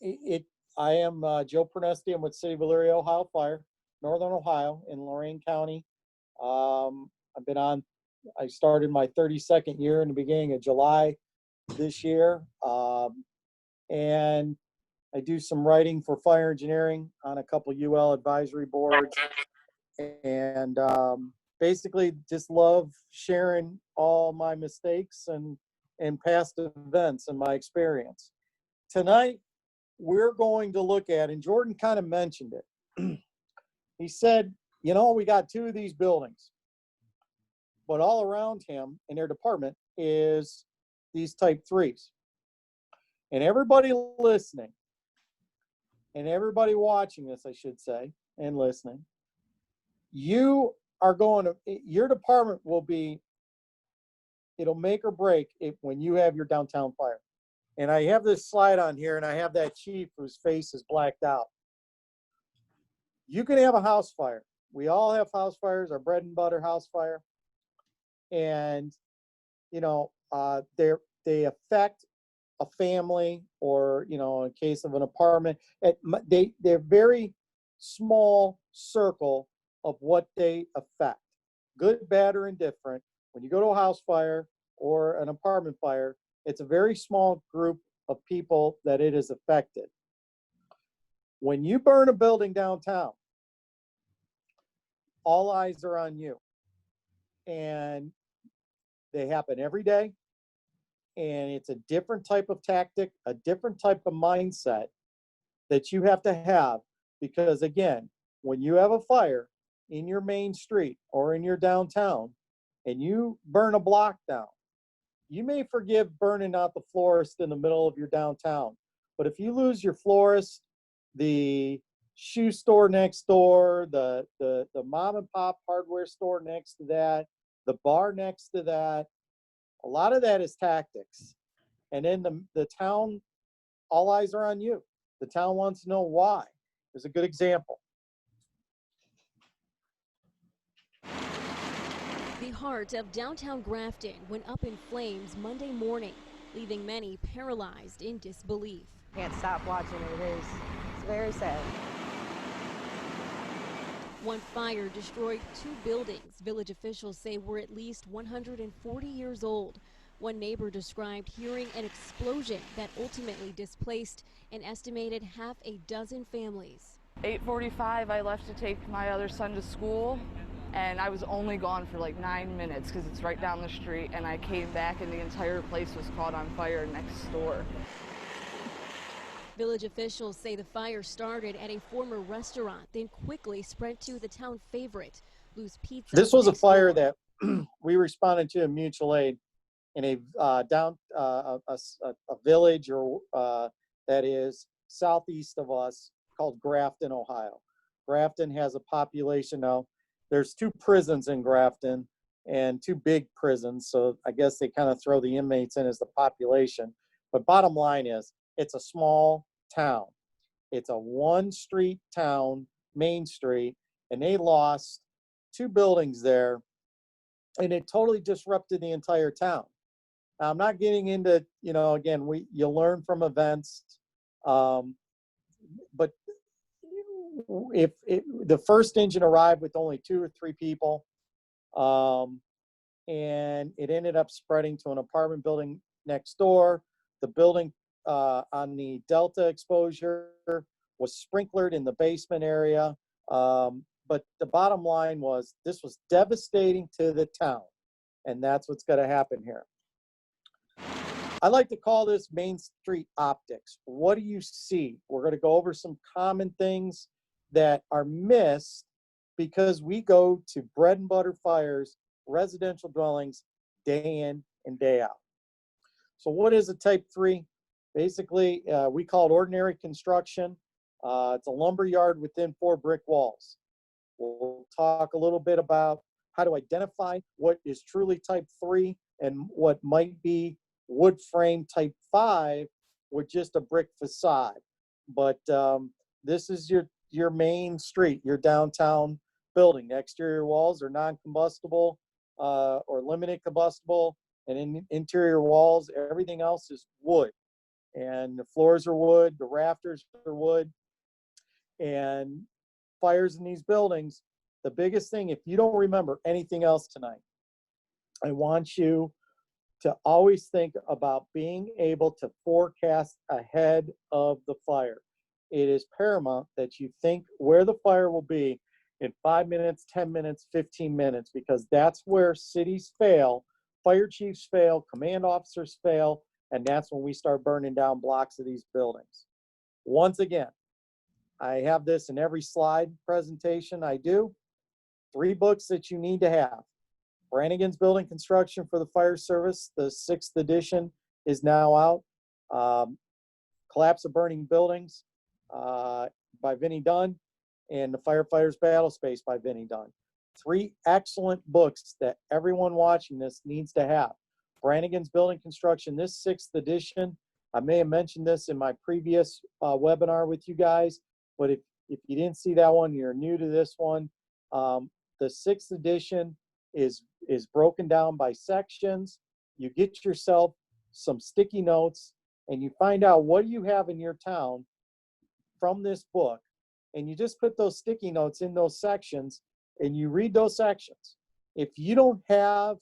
I am Joe Pernesti. I'm with City of Elyria, Ohio Fire, Northern Ohio in Lorain County. I've been on, I started my 32nd year in the beginning of July this year. And I do some writing for fire engineering on a couple UL advisory boards. And basically just love sharing all my mistakes and past events and my experience. Tonight, we're going to look at, and Jordan kind of mentioned it. He said, you know, we got two of these buildings, but all around him in their department is these type threes. And everybody listening, and everybody watching this, I should say, and listening, you are going to, your department will be, it'll make or break it when you have your downtown fire. And I have this slide on here, and I have that chief whose face is blacked out. You can have a house fire. We all have house fires, our bread and butter house fire. And, you know, they affect a family, or, you know, in case of an apartment, they're very small circle of what they affect, good, bad, or indifferent. When you go to a house fire or an apartment fire, it's a very small group of people that it has affected. When you burn a building downtown, all eyes are on you. And they happen every day. And it's a different type of tactic, a different type of mindset that you have to have. Because again, when you have a fire in your main street or in your downtown and you burn a block down, you may forgive burning out the florist in the middle of your downtown. But if you lose your florist, the shoe store next door, the mom and pop hardware store next to that, the bar next to that, a lot of that is tactics. And then the town, all eyes are on you. The town wants to know why. There's a good example. The heart of downtown Grafton went up in flames Monday morning, leaving many paralyzed in disbelief. Can't stop watching it. It's very sad. One fire destroyed two buildings village officials say were at least 140 years old. One neighbor described hearing an explosion that ultimately displaced an estimated half a dozen families. 8:45, I left to take my other son to school, and I was only gone for like 9 minutes because it's right down the street, and I came back and the entire place was caught on fire next door. Village officials say the fire started at a former restaurant, then quickly spread to the town favorite, Lou's Pizza. This was a fire that we responded to in mutual aid in a village or that is southeast of us called Grafton, Ohio. Grafton has a population now. There's two prisons in Grafton and two big prisons, so I guess they kind of throw the inmates in as the population. But bottom line is, it's a small town. It's a one-street town, Main Street, and they lost two buildings there, and it totally disrupted the entire town. Now, I'm not getting into, you know, again, you learn from events, but if the first engine arrived with only 2 or 3 people, and it ended up spreading to an apartment building next door. The building on the Delta exposure was sprinklered in the basement area. But the bottom line was this was devastating to the town, and that's what's going to happen here. I like to call this Main Street optics. What do you see? We're going to go over some common things that are missed because we go to bread and butter fires, residential dwellings, day in and day out. So what is a type 3? Basically, we call it ordinary construction. It's a lumber yard within 4 brick walls. We'll talk a little bit about how to identify what is truly type 3 and what might be wood frame type 5 with just a brick facade. But this is your main street, your downtown building. The exterior walls are non-combustible or limited combustible, and in interior walls, everything else is wood. and the floors are wood, the rafters are wood, and fires in these buildings. The biggest thing, if you don't remember anything else tonight, I want you to always think about being able to forecast ahead of the fire. It is paramount that you think where the fire will be in 5 minutes, 10 minutes, 15 minutes, because that's where cities fail, fire chiefs fail, command officers fail, and that's when we start burning down blocks of these buildings. Once again, I have this in every slide presentation I do. 3 books that you need to have. Brannigan's Building Construction for the Fire Service, the 6th edition is now out. Collapse of Burning Buildings by Vinnie Dunn, and The Firefighter's Battle Space by Vinnie Dunn. 3 excellent books that everyone watching this needs to have. Brannigan's Building Construction, this 6th edition, I may have mentioned this in my previous webinar with you guys, but if you didn't see that one, you're new to this one. The 6th edition is broken down by sections. You get yourself some sticky notes and you find out what you have in your town from this book, and you just put those sticky notes in those sections and you read those sections. If you don't have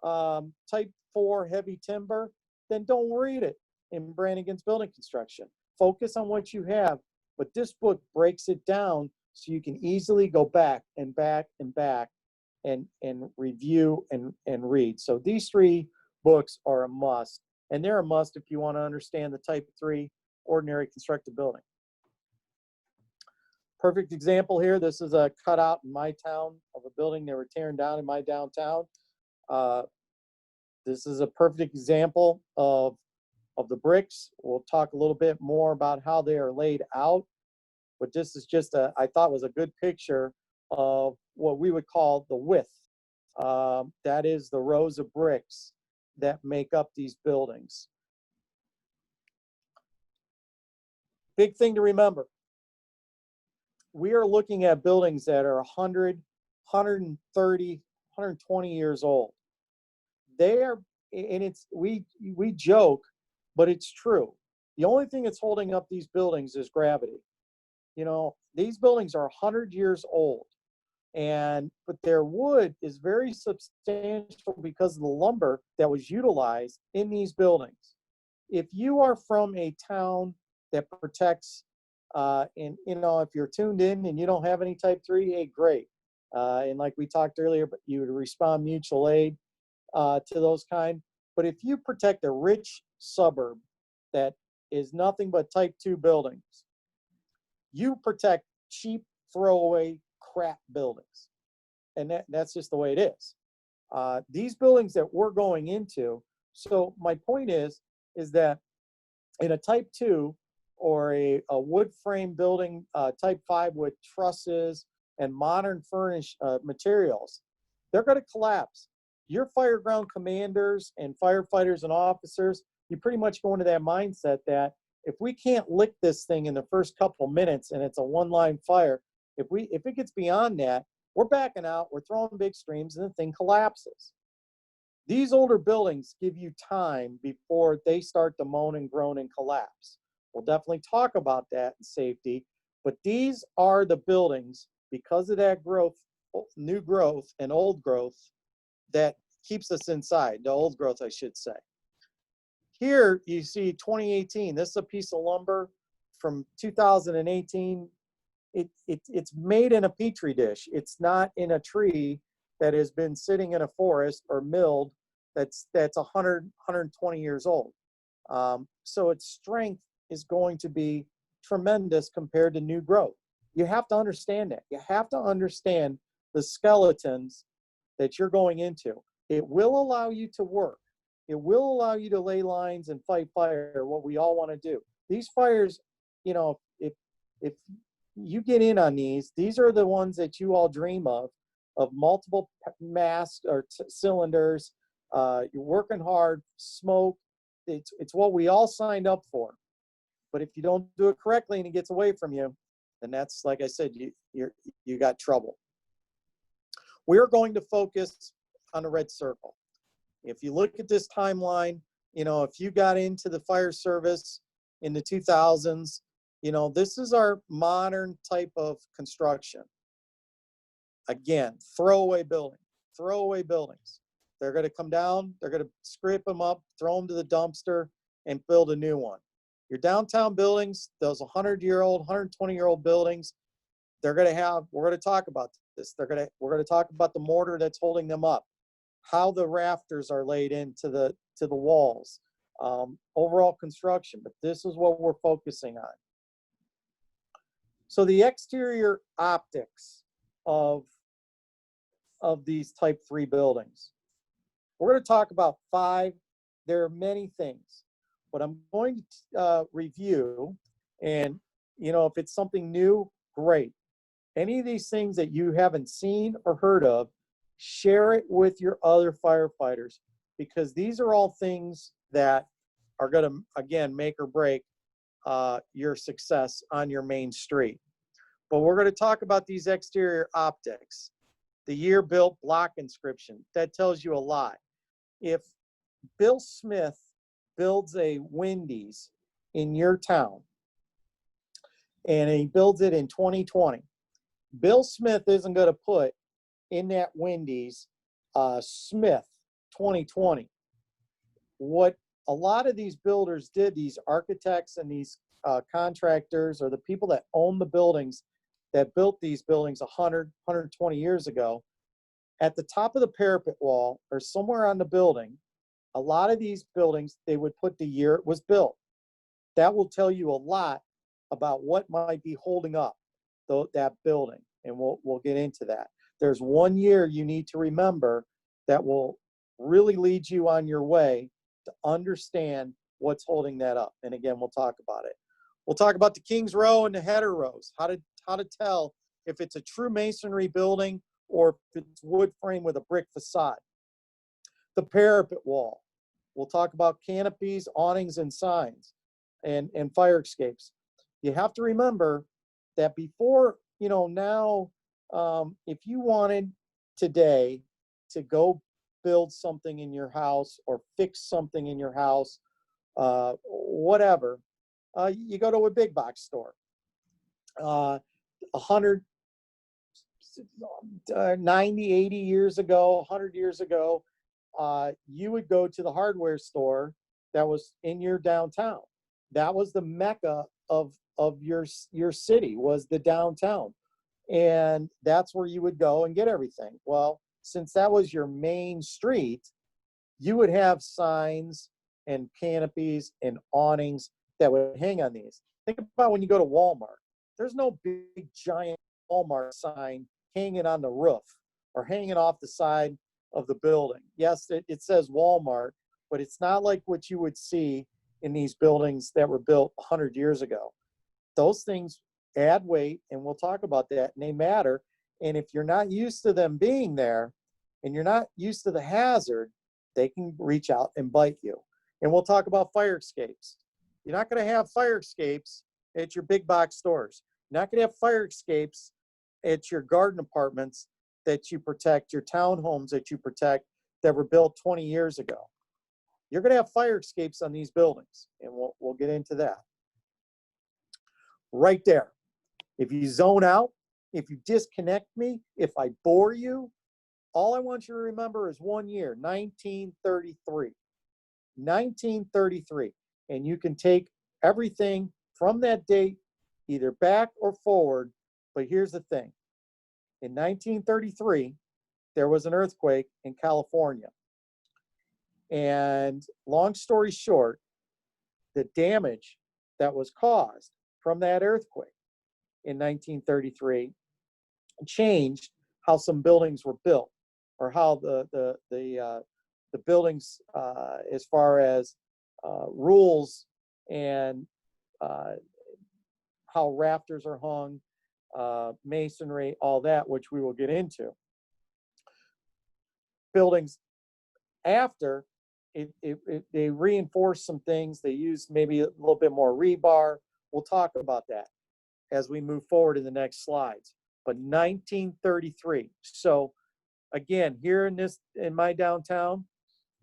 type 4 heavy timber, then don't read it in Brannigan's Building Construction. Focus on what you have, but this book breaks it down so you can easily go back and back and back and review and read. So these 3 books are a must, and they're a must if you want to understand the type 3 ordinary constructed building. Perfect example here. This is a cutout in my town of a building they were tearing down in my downtown. This is a perfect example of the bricks. We'll talk a little bit more about how they are laid out, but this is just I thought was a good picture of what we would call the width. That is the rows of bricks that make up these buildings. Big thing to remember. We are looking at buildings that are 100, 130, 120 years old. They are, and we joke, but it's true. The only thing that's holding up these buildings is gravity. You know, these buildings are 100 years old, but their wood is very substantial because of the lumber that was utilized in these buildings. If you are from a town that protects, and you know, if you're tuned in and you don't have any type 3, hey, great. And like we talked earlier, but you would respond mutual aid to those kind. But if you protect a rich suburb that is nothing but type 2 buildings, you protect cheap throwaway crap buildings. And that's just the way it is. These buildings that we're going into, so my point is that in a type 2 or a wood frame building, type 5 with trusses and modern furnished materials, they're going to collapse. Your fire ground commanders and firefighters and officers, you pretty much go into that mindset that if we can't lick this thing in the first couple minutes and it's a one-line fire, if it gets beyond that, we're backing out, we're throwing big streams, and the thing collapses. These older buildings give you time before they start to moan and groan and collapse. We'll definitely talk about that in safety, but these are the buildings, because of that growth, new growth and old growth, that keeps us inside, the old growth, I should say. Here you see 2018, this is a piece of lumber from 2018. It's made in a petri dish. It's not in a tree that has been sitting in a forest or milled that's 100, 120 years old. So its strength is going to be tremendous compared to new growth. You have to understand that. You have to understand the skeletons that you're going into. It will allow you to work. It will allow you to lay lines and fight fire, what we all want to do. These fires, you know, if you get in on these are the ones that you all dream of multiple mass or cylinders. You're working hard, smoke. It's what we all signed up for. But if you don't do it correctly and it gets away from you, then that's, like I said, you got trouble. We're going to focus on the red circle. If you look at this timeline, you know, if you got into the fire service in the 2000s. You know, this is our modern type of construction. Again, throwaway buildings. They're going to come down, they're going to scrape them up, throw them to the dumpster, and build a new one. Your downtown buildings, those 100-year-old, 120-year-old buildings, they're going to have, we're going to talk about this. We're going to talk about the mortar that's holding them up, how the rafters are laid into the walls, overall construction. But this is what we're focusing on. So the exterior optics of these type 3 buildings. We're going to talk about 5. There are many things, but I'm going to review, and you know, if it's something new, great. Any of these things that you haven't seen or heard of, share it with your other firefighters, because these are all things that are going to, again, make or break your success on your main street. But we're going to talk about these exterior optics. The year built, block inscription, that tells you a lot. If Bill Smith builds a Wendy's in your town, and he builds it in 2020, Bill Smith isn't going to put in that Wendy's Smith 2020. What a lot of these builders did, these architects and these contractors, or the people that own the buildings that built these buildings 100, 120 years ago, at the top of the parapet wall or somewhere on the building, a lot of these buildings, they would put the year it was built. That will tell you a lot about what might be holding up that building, and we'll get into that. There's one year you need to remember that will really lead you on your way to understand what's holding that up. And again, we'll talk about it. We'll talk about the King's Row and the header rows, how to tell if it's a true masonry building or if it's wood frame with a brick facade. The parapet wall. We'll talk about canopies, awnings, and signs, and fire escapes. You have to remember that before, you know, now, if you wanted today to go build something in your house or fix something in your house, whatever, you go to a big box store. 90, 80 years ago, 100 years ago, you would go to the hardware store that was in your downtown. That was the mecca of your city, was the downtown. And that's where you would go and get everything. Well, since that was your main street, you would have signs and canopies and awnings that would hang on these. Think about when you go to Walmart. There's no big giant Walmart sign hanging on the roof or hanging off the side of the building. Yes, it says Walmart, but it's not like what you would see in these buildings that were built 100 years ago. Those things add weight, and we'll talk about that, and they matter. And if you're not used to them being there and you're not used to the hazard, they can reach out and bite you. And we'll talk about fire escapes. You're not going to have fire escapes at your big box stores. You're not going to have fire escapes at your garden apartments that you protect, your townhomes that you protect that were built 20 years ago. You're going to have fire escapes on these buildings, and we'll get into that. Right there. If you zone out, if you disconnect me, if I bore you, all I want you to remember is one year, 1933. 1933. And you can take everything from that date, either back or forward. But here's the thing. In 1933, there was an earthquake in California. And long story short, the damage that was caused from that earthquake in 1933 changed how some buildings were built, or how the buildings, as far as rules and how rafters are hung, masonry, all that, which we will get into. Buildings after they reinforced some things. They used maybe a little bit more rebar. We'll talk about that as we move forward in the next slides. But 1933. So again, here in my downtown,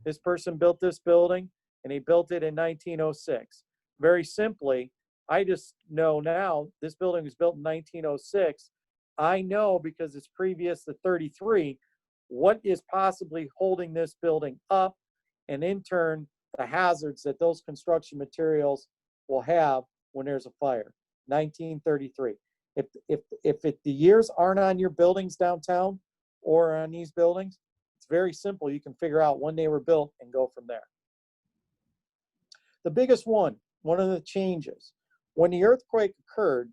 this person built this building, and he built it in 1906. very simply, I just know now this building was built in 1906. I know because it's previous to 33, what is possibly holding this building up, and in turn, the hazards that those construction materials will have when there's a fire. 1933. If the years aren't on your buildings downtown or on these buildings, it's very simple. You can figure out when they were built and go from there. The biggest one of the changes, when the earthquake occurred,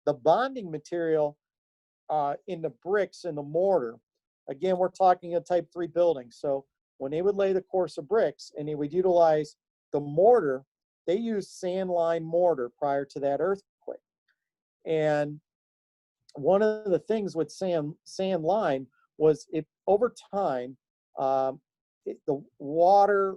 the bonding material in the bricks and the mortar, again, we're talking a type 3 building. So when they would lay the course of bricks and they would utilize the mortar, they used sand lime mortar prior to that earthquake. And one of the things with sand lime was over time, the water,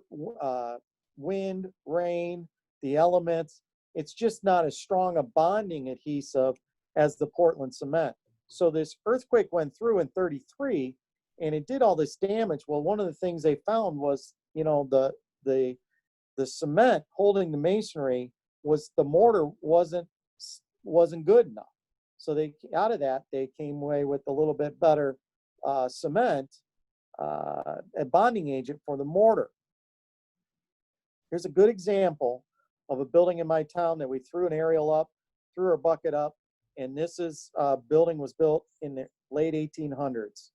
wind, rain, the elements, it's just not as strong a bonding adhesive as the Portland cement. So this earthquake went through in 33 and it did all this damage. Well, one of the things they found was, the cement holding the masonry was the mortar wasn't good enough. So out of that, they came away with a little bit better cement, a bonding agent for the mortar. Here's a good example of a building in my town that we threw an aerial up, threw a bucket up, and this building was built in the late 1800s.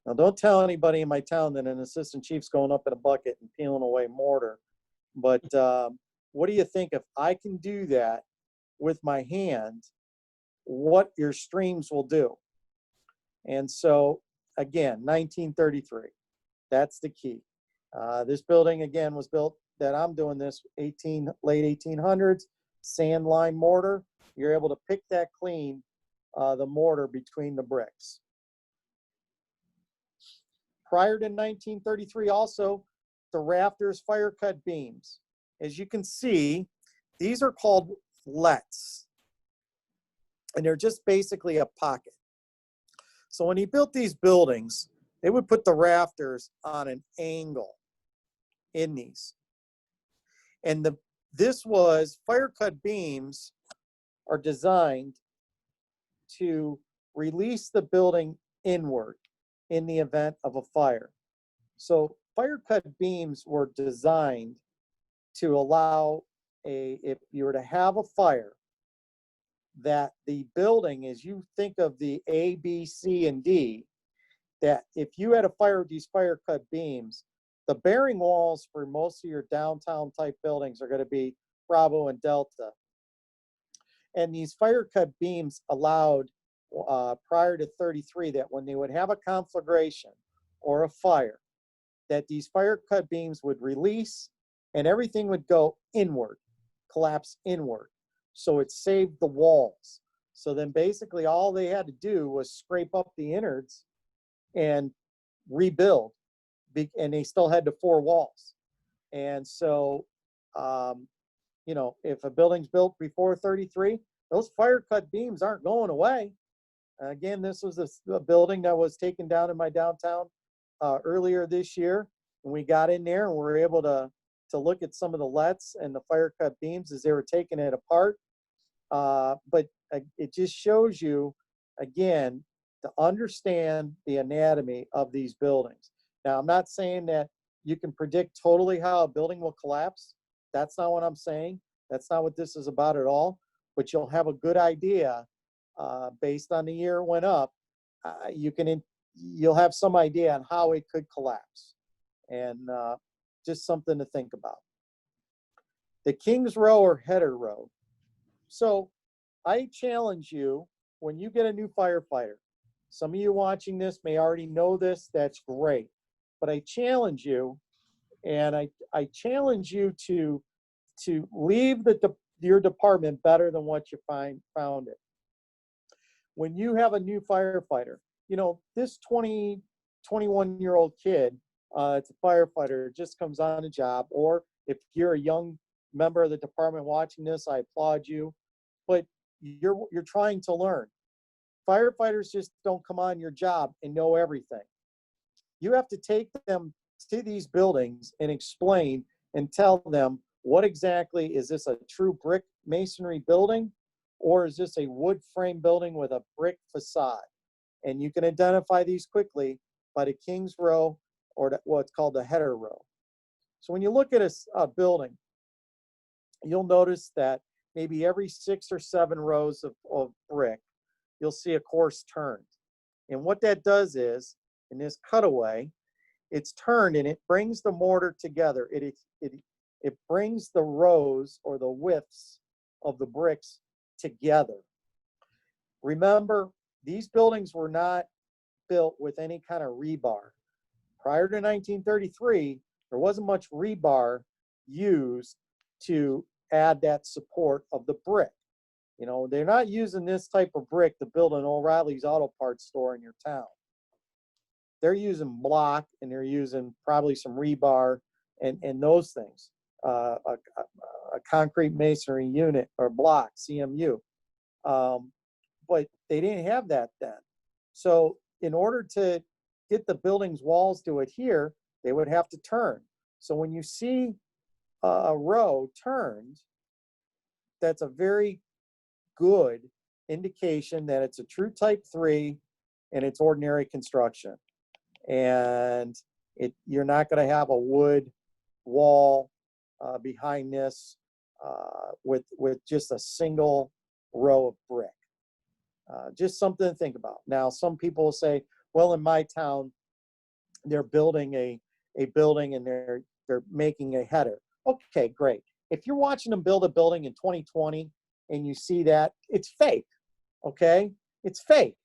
Now, don't tell anybody in my town that an assistant chief's going up in a bucket and peeling away mortar. But what do you think if I can do that with my hand, what your streams will do? And so, again, 1933, that's the key. This building, again, was built that I'm doing this late 1800s, sand lime mortar. You're able to pick that clean, the mortar between the bricks. Prior to 1933, also, the rafters, fire cut beams. As you can see, these are called lets, and they're just basically a pocket. So when he built these buildings, they would put the rafters on an angle in these. And fire cut beams are designed to release the building inward in the event of a fire. So fire cut beams were designed to allow if you were to have a fire, that the building, as you think of the A, B, C, and D, that if you had a fire with these fire cut beams, the bearing walls for most of your downtown type buildings are going to be Bravo and Delta. And these fire cut beams allowed, prior to 33, that when they would have a conflagration or a fire, that these fire cut beams would release and everything would go inward, collapse inward. So it saved the walls. So then basically all they had to do was scrape up the innards and rebuild. And they still had the 4 walls. And so, if a building's built before 33, those fire cut beams aren't going away. Again, this was a building that was taken down in my downtown earlier this year. And we got in there and we were able to look at some of the lets and the fire cut beams as they were taking it apart. But it just shows you, again, to understand the anatomy of these buildings. Now, I'm not saying that you can predict totally how a building will collapse. That's not what I'm saying. That's not what this is about at all. But you'll have a good idea based on the year it went up. You'll have some idea on how it could collapse, and just something to think about. The Kings Row or Header Row. So I challenge you, when you get a new firefighter, some of you watching this may already know this, that's great. But I challenge you, and I challenge you to leave your department better than what you found it. When you have a new firefighter, this 21-year-old kid, it's a firefighter, just comes on a job, or if you're a young member of the department watching this, I applaud you, but you're trying to learn. Firefighters just don't come on your job and know everything. you have to take them to these buildings and explain and tell them what exactly, is this a true brick masonry building, or is this a wood frame building with a brick facade? And you can identify these quickly by the King's row or what's called the header row. So when you look at a building, you'll notice that maybe every 6 or 7 rows of brick, you'll see a course turned. And what that does is, in this cutaway, it's turned and it brings the mortar together. It brings the rows or the widths of the bricks together. Remember, these buildings were not built with any kind of rebar. Prior to 1933, there wasn't much rebar used to add that support of the brick. You know, they're not using this type of brick to build an O'Reilly's Auto Parts store in your town. They're using block, and they're using probably some rebar and those things. A concrete masonry unit or block, CMU. But they didn't have that then. So in order to get the building's walls to adhere, they would have to turn. So when you see a row turned, that's a very good indication that it's a true type 3 and it's ordinary construction. And you're not going to have a wood wall behind this with just a single row of brick. Just something to think about. Now, some people say, well, in my town, they're building a building and they're making a header. Okay, great. If you're watching them build a building in 2020 and you see that, it's fake, okay? It's fake.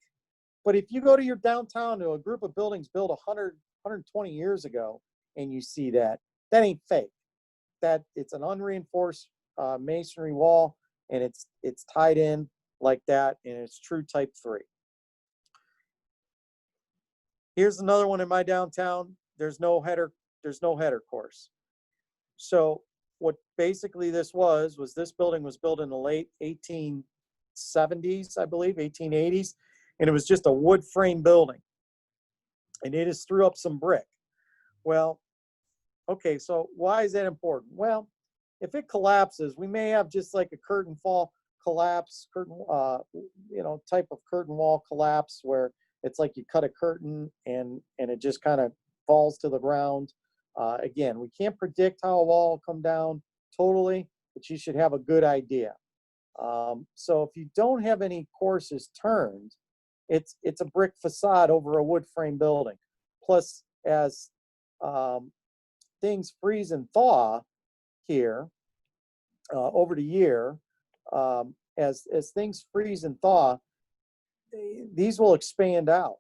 But if you go to your downtown to a group of buildings built 100, 120 years ago and you see that, that ain't fake. That it's an unreinforced masonry wall, and it's tied in like that, and it's true type 3. Here's another one in my downtown. There's no header course. So what basically this was this building was built in the late 1870s, I believe, 1880s, and it was just a wood frame building. And they just threw up some brick. Well, okay, so why is that important? Well, if it collapses, we may have just like a curtain fall collapse, type of curtain wall collapse where it's like you cut a curtain and it just kind of falls to the ground. Again, we can't predict how a wall will come down totally, but you should have a good idea. So if you don't have any courses turned, it's a brick facade over a wood frame building. Plus, as things freeze and thaw here over the year, as things freeze and thaw, these will expand out,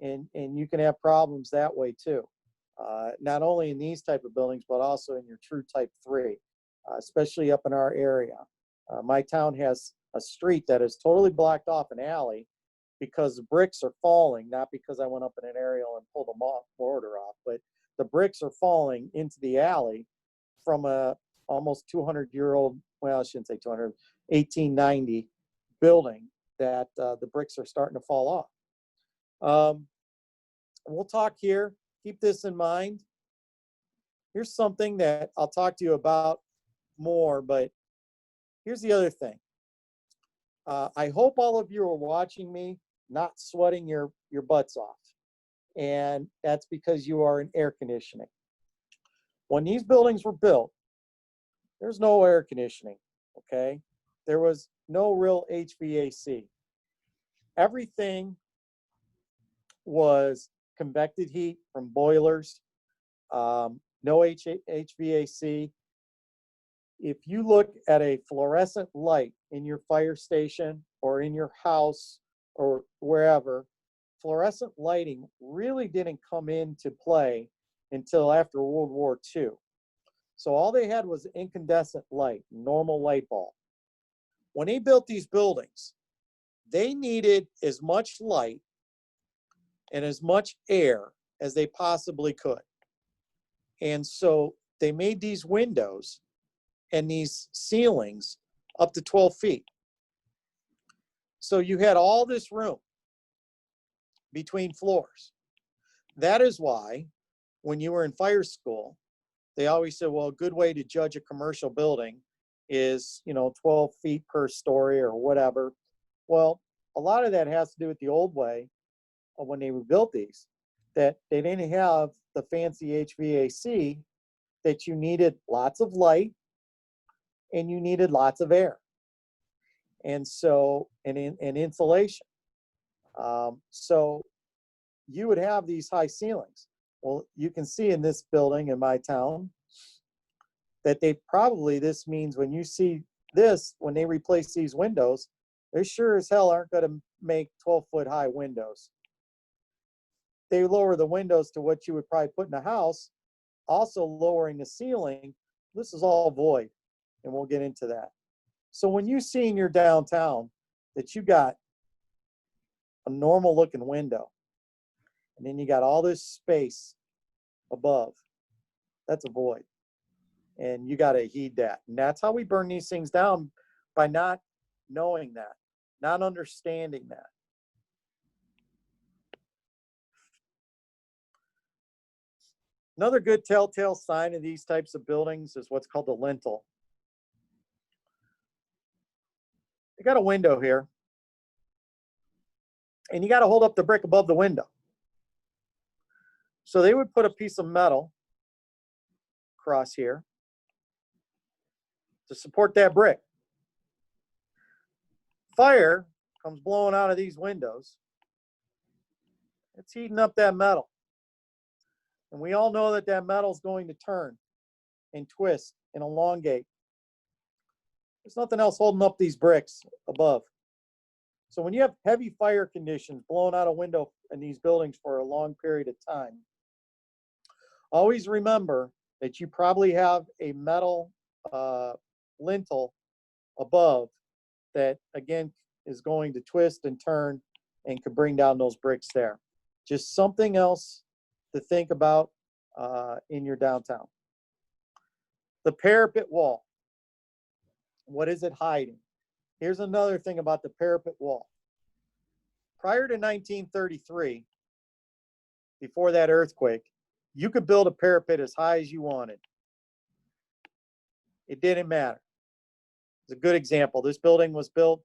and you can have problems that way too. Not only in these type of buildings, but also in your true type 3, especially up in our area. My town has a street that is totally blocked off, an alley, because the bricks are falling, not because I went up in an aerial and pulled the mortar off, but the bricks are falling into the alley from a almost 200-year-old, well, I shouldn't say 200, 1890 building that the bricks are starting to fall off. We'll talk here. Keep this in mind. Here's something that I'll talk to you about more, but here's the other thing. I hope all of you are watching me not sweating your butts off. And that's because you are in air conditioning. When these buildings were built, there's no air conditioning, okay? There was no real HVAC. Everything was convected heat from boilers, no HVAC. If you look at a fluorescent light in your fire station or in your house or wherever, fluorescent lighting really didn't come into play until after World War II. So all they had was incandescent light, normal light bulb. When they built these buildings, they needed as much light and as much air as they possibly could. And so they made these windows and these ceilings up to 12 feet. So you had all this room between floors. That is why when you were in fire school, they always said, well, a good way to judge a commercial building is, 12 feet per story or whatever. Well, a lot of that has to do with the old way of when they built these, that they didn't have the fancy HVAC, that you needed lots of light and you needed lots of air. And so, and insulation. So you would have these high ceilings. Well, you can see in this building in my town that this means when you see this, when they replace these windows, they sure as hell aren't going to make 12-foot high windows. They lower the windows to what you would probably put in a house, also lowering the ceiling. This is all void, and we'll get into that. So when you see in your downtown that you got a normal looking window, and then you got all this space above, that's a void. And you got to heed that. And that's how we burn these things down, by not knowing that, not understanding that. Another good telltale sign of these types of buildings is what's called the lintel. You got a window here, and you got to hold up the brick above the window. So they would put a piece of metal across here to support that brick. Fire comes blowing out of these windows. It's heating up that metal. And we all know that that metal is going to turn and twist and elongate. There's nothing else holding up these bricks above. So when you have heavy fire conditions blowing out a window in these buildings for a long period of time, always remember that you probably have a metal lintel above that, again, is going to twist and turn and could bring down those bricks there. Just something else to think about in your downtown. The parapet wall. What is it hiding? Here's another thing about the parapet wall. Prior to 1933, before that earthquake, you could build a parapet as high as you wanted. It didn't matter. It's a good example. This building was built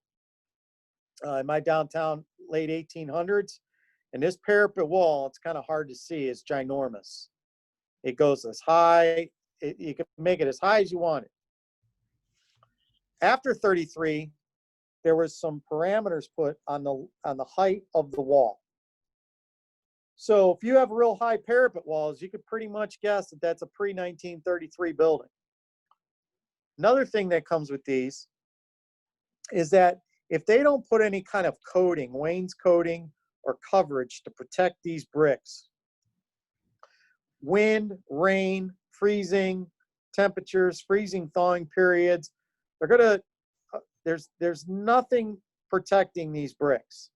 in my downtown late 1800s, and this parapet wall, it's kind of hard to see, it's ginormous. It goes as high, you can make it as high as you want it. After 33, there was some parameters put on the height of the wall. So if you have real high parapet walls, you could pretty much guess that that's a pre-1933 building. Another thing that comes with these is that if they don't put any kind of coating, wainscoting or coverage to protect these bricks, wind, rain, freezing temperatures, freezing thawing periods, they're gonna, there's nothing protecting these bricks.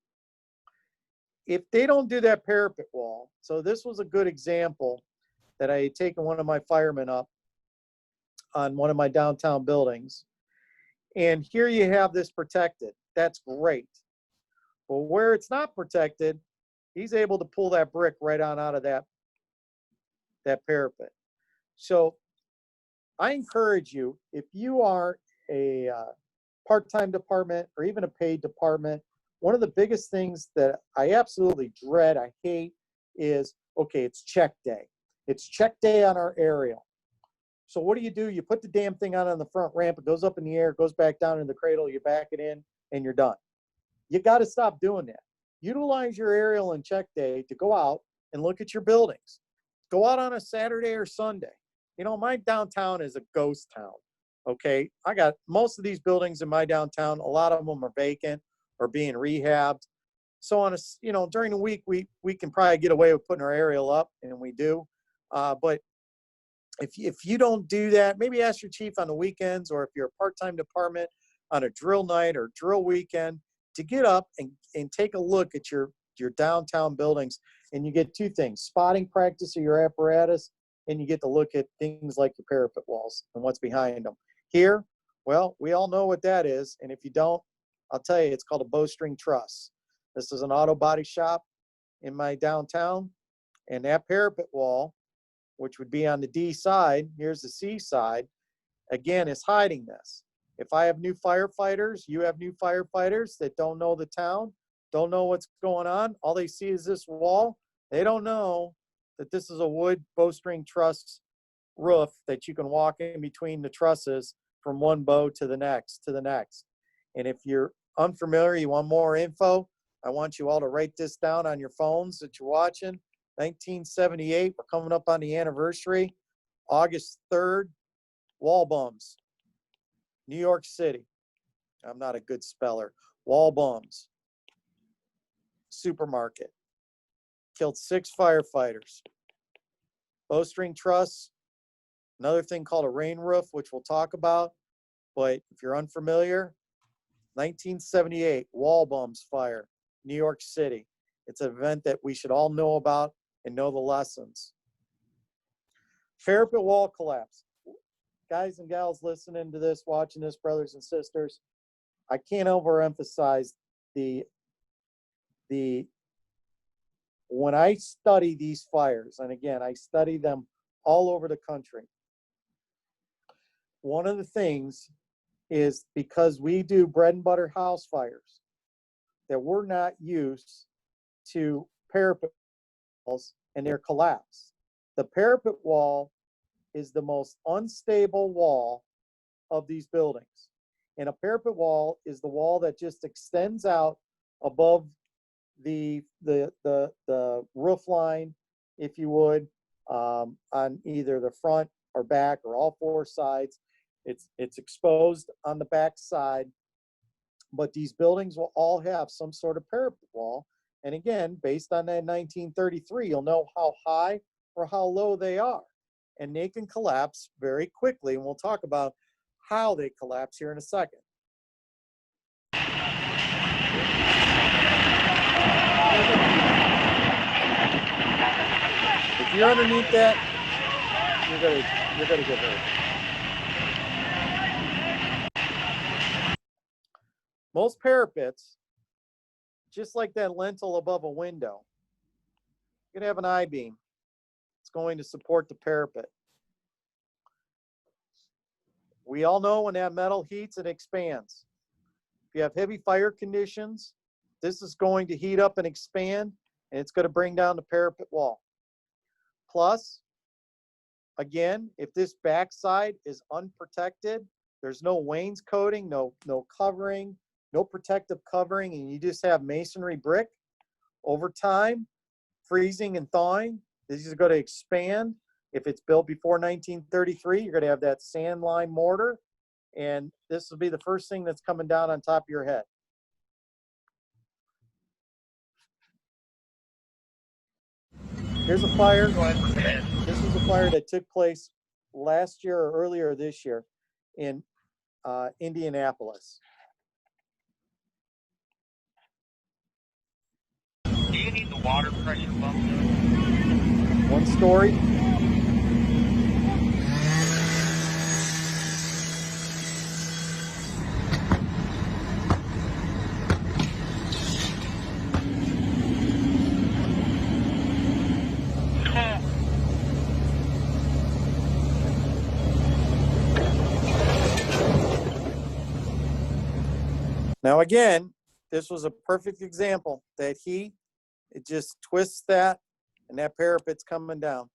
If they don't do that parapet wall, so this was a good example that I had taken one of my firemen up on one of my downtown buildings. And here you have this protected. That's great. But where it's not protected, he's able to pull that brick right on out of that parapet. So I encourage you, if you are a part-time department or even a paid department, one of the biggest things that I absolutely dread, I hate, is, okay, it's check day. It's check day on our aerial. So what do? You put the damn thing on the front ramp, it goes up in the air, goes back down in the cradle, you back it in, and you're done. You got to stop doing that. Utilize your aerial and check day to go out and look at your buildings. Go out on a Saturday or Sunday. You know, my downtown is a ghost town, okay? I got most of these buildings in my downtown, a lot of them are vacant or being rehabbed. So on a, during the week, we can probably get away with putting our aerial up, and we do. But if you don't do that, maybe ask your chief on the weekends, or if you're a part-time department on a drill night or drill weekend, to get up and take a look at your downtown buildings. And you get two things: spotting practice of your apparatus, and you get to look at things like your parapet walls and what's behind them. Here, well, we all know what that is. And if you don't, I'll tell you, it's called a bowstring truss. This is an auto body shop in my downtown. And that parapet wall, which would be on the D side, here's the C side, again, is hiding this. If I have new firefighters, you have new firefighters that don't know the town, don't know what's going on, all they see is this wall. They don't know that this is a wood bowstring truss roof that you can walk in between the trusses from one bow to the next, to the next. And if you're unfamiliar, you want more info, I want you all to write this down on your phones that you're watching. 1978, we're coming up on the anniversary. August 3rd, Walbums, New York City. I'm not a good speller. Walbums supermarket. Killed 6 firefighters. Bowstring truss, another thing called a rain roof, which we'll talk about. But if you're unfamiliar, 1978, Walbums fire, New York City. It's an event that we should all know about and know the lessons. Parapet wall collapse. Guys and gals listening to this, watching this, brothers and sisters, I can't overemphasize when I study these fires, and again, I study them all over the country. One of the things is because we do bread and butter house fires, that we're not used to parapet walls and their collapse. The parapet wall is the most unstable wall of these buildings. And a parapet wall is the wall that just extends out above the roof line, if you would, on either the front or back or all 4 sides. It's exposed on the back side, but these buildings will all have some sort of parapet wall. And again, based on that 1933, you'll know how high or how low they are. And they can collapse very quickly, and we'll talk about how they collapse here in a second. If you're underneath that, you're gonna get hurt. Most parapets, just like that lintel above a window, you're gonna have an I-beam. It's going to support the parapet. We all know when that metal heats, it expands. If you have heavy fire conditions, this is going to heat up and expand, and it's going to bring down the parapet wall. Plus, again, if this backside is unprotected, there's no wainscoting, no covering, no protective covering, and you just have masonry brick, over time, freezing and thawing, this is going to expand. If it's built before 1933, you're going to have that sand lime mortar, and this will be the first thing that's coming down on top of your head. Here's a fire. This was a fire that took place last year or earlier this year in Indianapolis. Do you need the water pressure bump? 1 story. Now again, this was a perfect example. That heat, it just twists that, and that parapet's coming down.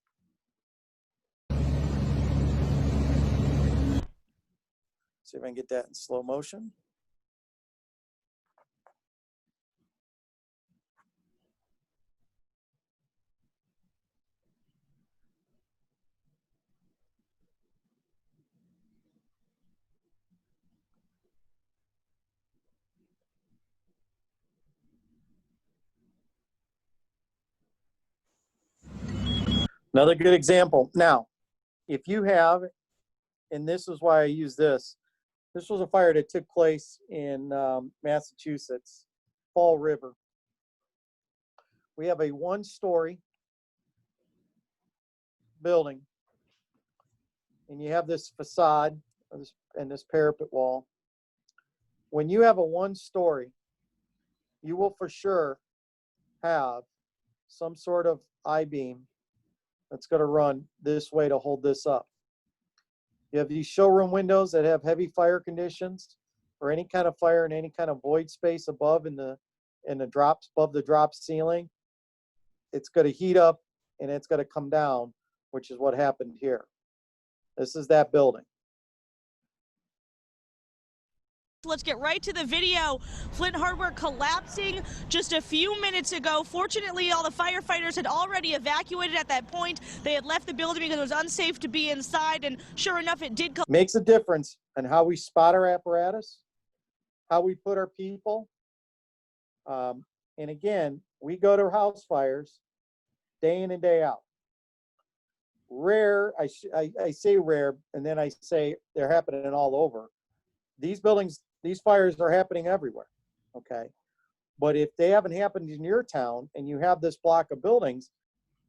See if I can get that in slow motion. Another good example. Now, if you have, and this is why I use this, this was a fire that took place in Massachusetts, Fall River. We have a 1-story building, and you have this facade and this parapet wall. When you have a 1-story, you will for sure have some sort of I-beam that's going to run this way to hold this up. You have these showroom windows that have heavy fire conditions or any kind of fire in any kind of void space above in the drops, above the drop ceiling. It's going to heat up and it's going to come down, which is what happened here. This is that building. Let's get right to the video. Flint Hardware collapsing just a few minutes ago. Fortunately, all the firefighters had already evacuated at that point. They had left the building because it was unsafe to be inside, and sure enough, it did. Makes a difference in how we spot our apparatus, how we put our people. And again, we go to house fires day in and day out. Rare, I say rare, and then I say they're happening all over. These buildings, these fires are happening everywhere, okay? But if they haven't happened in your town and you have this block of buildings,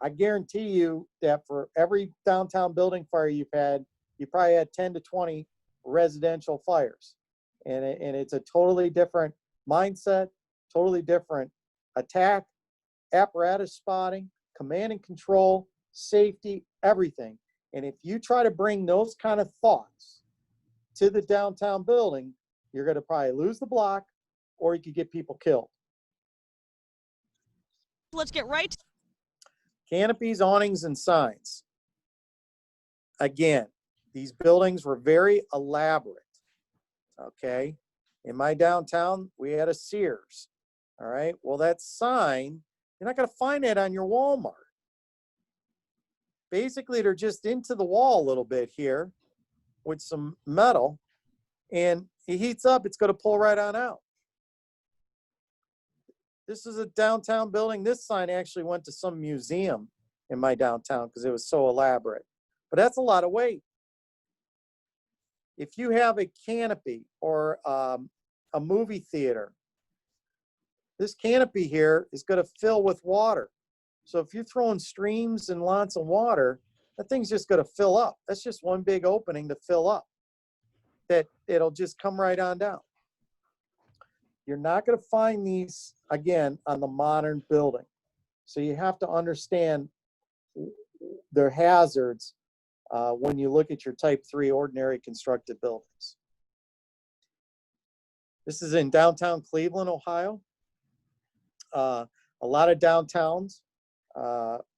I guarantee you that for every downtown building fire you've had, you probably had 10 to 20 residential fires. And it's a totally different mindset, totally different attack, apparatus spotting, command and control, safety, everything. And if you try to bring those kind of thoughts to the downtown building, you're going to probably lose the block or you could get people killed. Let's get right. Canopies, awnings, and signs. Again, these buildings were very elaborate, okay? In my downtown, we had a Sears, all right? Well, that sign, you're not going to find that on your Walmart. Basically, they're just into the wall a little bit here with some metal, and it heats up, it's going to pull right on out. This is a downtown building. This sign actually went to some museum in my downtown because it was so elaborate. But that's a lot of weight. If you have a canopy or a movie theater, this canopy here is going to fill with water. So if you're throwing streams and lots of water, that thing's just going to fill up. That's just one big opening to fill up. That it'll just come right on down. You're not going to find these, again, on the modern building. So you have to understand their hazards when you look at your type 3 ordinary constructed buildings. This is in downtown Cleveland, Ohio. A lot of downtowns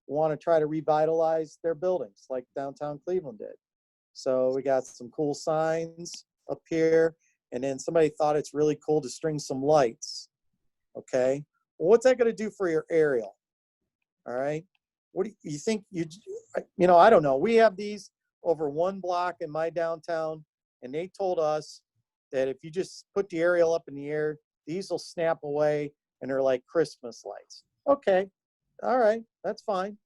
want to try to revitalize their buildings like downtown Cleveland did. So we got some cool signs up here, and then somebody thought it's really cool to string some lights. Okay, well, what's that going to do for your aerial? All right, what do you think? You know, I don't know. We have these over one block in my downtown, and they told us that if you just put the aerial up in the air, these will snap away, and they're like Christmas lights. Okay, all right, that's fine.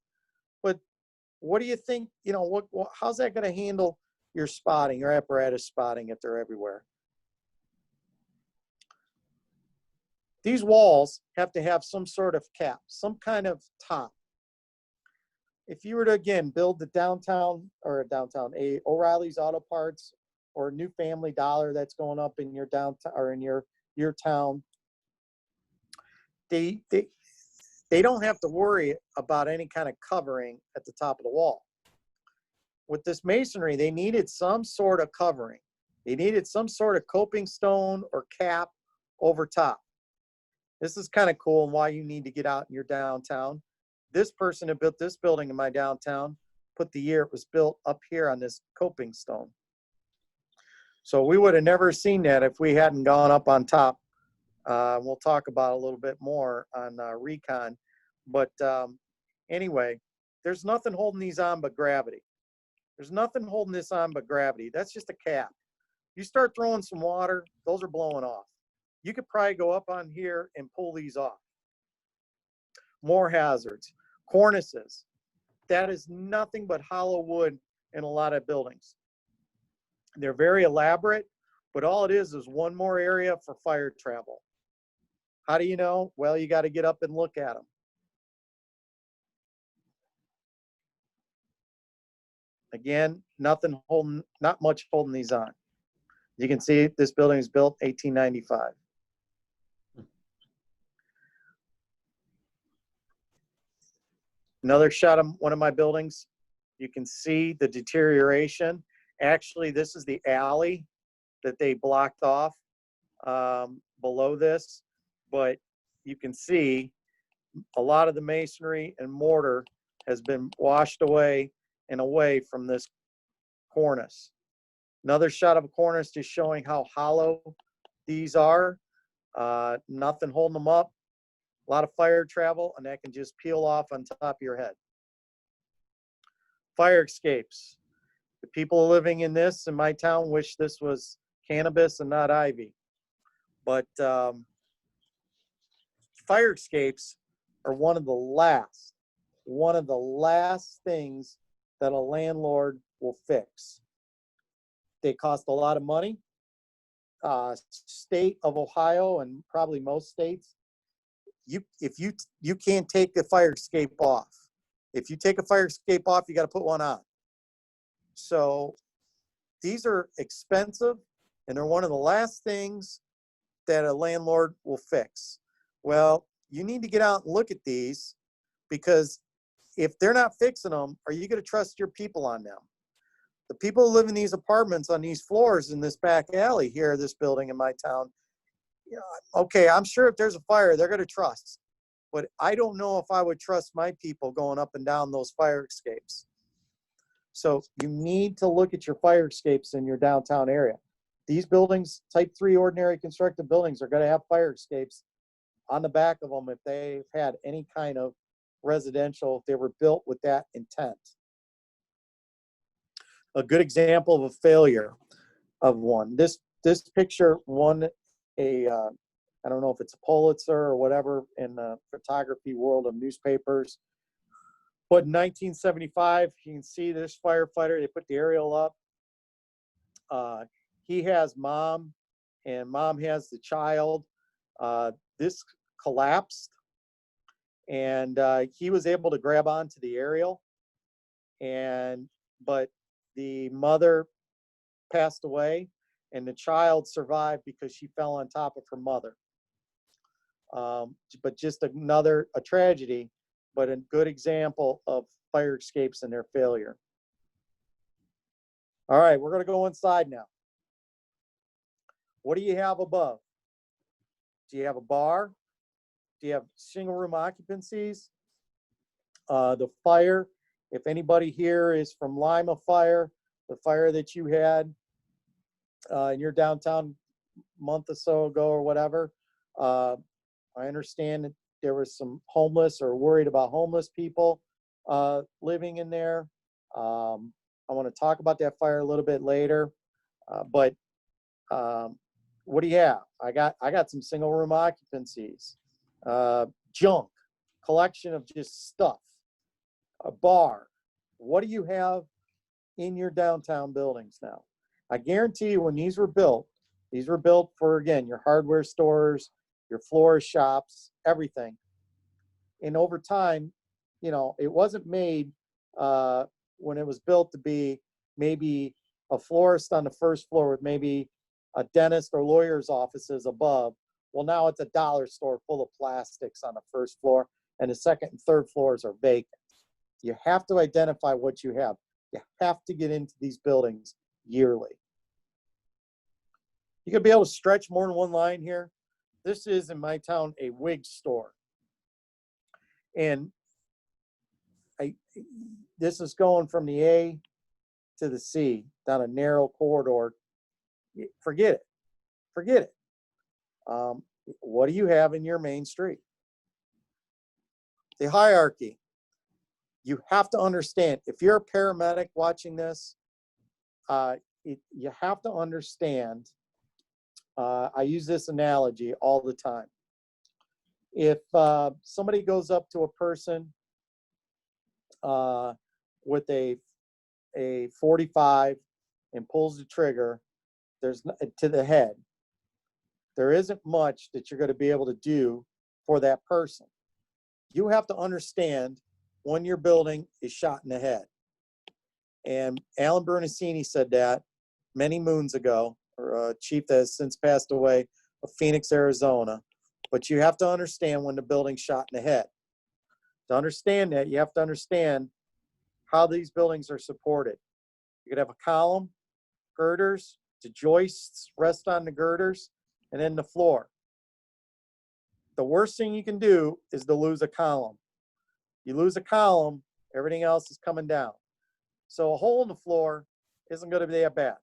But what do you think, you know, how's that going to handle your spotting, your apparatus spotting if they're everywhere? These walls have to have some sort of cap, some kind of top. If you were to, again, build the a O'Reilly's Auto Parts or a new Family Dollar that's going up in your downtown or in your town, they don't have to worry about any kind of covering at the top of the wall. With this masonry, they needed some sort of covering. They needed some sort of coping stone or cap over top. This is kind of cool and why you need to get out in your downtown. This person who built this building in my downtown put the year it was built up here on this coping stone. So we would have never seen that if we hadn't gone up on top. We'll talk about a little bit more on recon. But anyway, there's nothing holding these on but gravity. There's nothing holding this on but gravity. That's just a cap. You start throwing some water, those are blowing off. You could probably go up on here and pull these off. More hazards. Cornices. That is nothing but hollow wood in a lot of buildings. They're very elaborate, but all it is one more area for fire travel. How do you know? Well, you got to get up and look at them. Again, not much holding these on. You can see this building is built 1895. Another shot of one of my buildings. You can see the deterioration. Actually, this is the alley that they blocked off below this, but you can see a lot of the masonry and mortar has been washed away and away from this cornice. Another shot of a cornice just showing how hollow these are. Nothing holding them up. A lot of fire travel, and that can just peel off on top of your head. Fire escapes. The people living in this, in my town, wish this was cannabis and not ivy. But fire escapes are one of the last things that a landlord will fix. They cost a lot of money. State of Ohio and probably most states, if you can't take the fire escape off. If you take a fire escape off, you got to put one on. So these are expensive, and they're one of the last things that a landlord will fix. Well, you need to get out and look at these, because if they're not fixing them, are you going to trust your people on them? The people who live in these apartments on these floors in this back alley here, this building in my town, you know, okay, I'm sure if there's a fire, they're going to trust. But I don't know if I would trust my people going up and down those fire escapes. So you need to look at your fire escapes in your downtown area. These buildings, type 3 ordinary constructed buildings, are going to have fire escapes on the back of them if they've had any kind of residential, if they were built with that intent. A good example of a failure of one. This picture won a, I don't know if it's a Pulitzer or whatever in the photography world of newspapers. But in 1975, you can see this firefighter, they put the aerial up. He has mom, and mom has the child. This collapsed, and he was able to grab onto the aerial, but the mother passed away, and the child survived because she fell on top of her mother. But just a tragedy, but a good example of fire escapes and their failure. All right, we're going to go inside now. What do you have above? Do you have a bar? Do you have single room occupancies? The fire, if anybody here is from Lima Fire, the fire that you had in your downtown month or so ago or whatever, I understand that there was some homeless or worried about homeless people living in there. I want to talk about that fire a little bit later, but what do you have? I got some single room occupancies, junk, collection of just stuff, a bar. What do you have in your downtown buildings now? I guarantee you when these were built for, again, your hardware stores, your florist shops, everything. And over time, you know, it wasn't made when it was built to be maybe a florist on the first floor with maybe a dentist or lawyer's offices above. Well, now it's a dollar store full of plastics on the first floor, and the second and third floors are vacant. You have to identify what you have. You have to get into these buildings yearly. You're going to be able to stretch more than one line here. This is, in my town, a wig store. And this is going from the A to the C down a narrow corridor. Forget it. What do you have in your main street? The hierarchy. You have to understand, if you're a paramedic watching this, you have to understand, I use this analogy all the time. If somebody goes up to a person with a 45 and pulls the trigger, to the head, there isn't much that you're going to be able to do for that person. You have to understand when your building is shot in the head. And Alan Bernasini said that many moons ago, or a chief that has since passed away of Phoenix, Arizona. But you have to understand when the building's shot in the head. To understand that, you have to understand how these buildings are supported. You could have a column, girders, the joists rest on the girders, and then the floor. The worst thing you can do is to lose a column. You lose a column, everything else is coming down. So a hole in the floor isn't going to be that bad.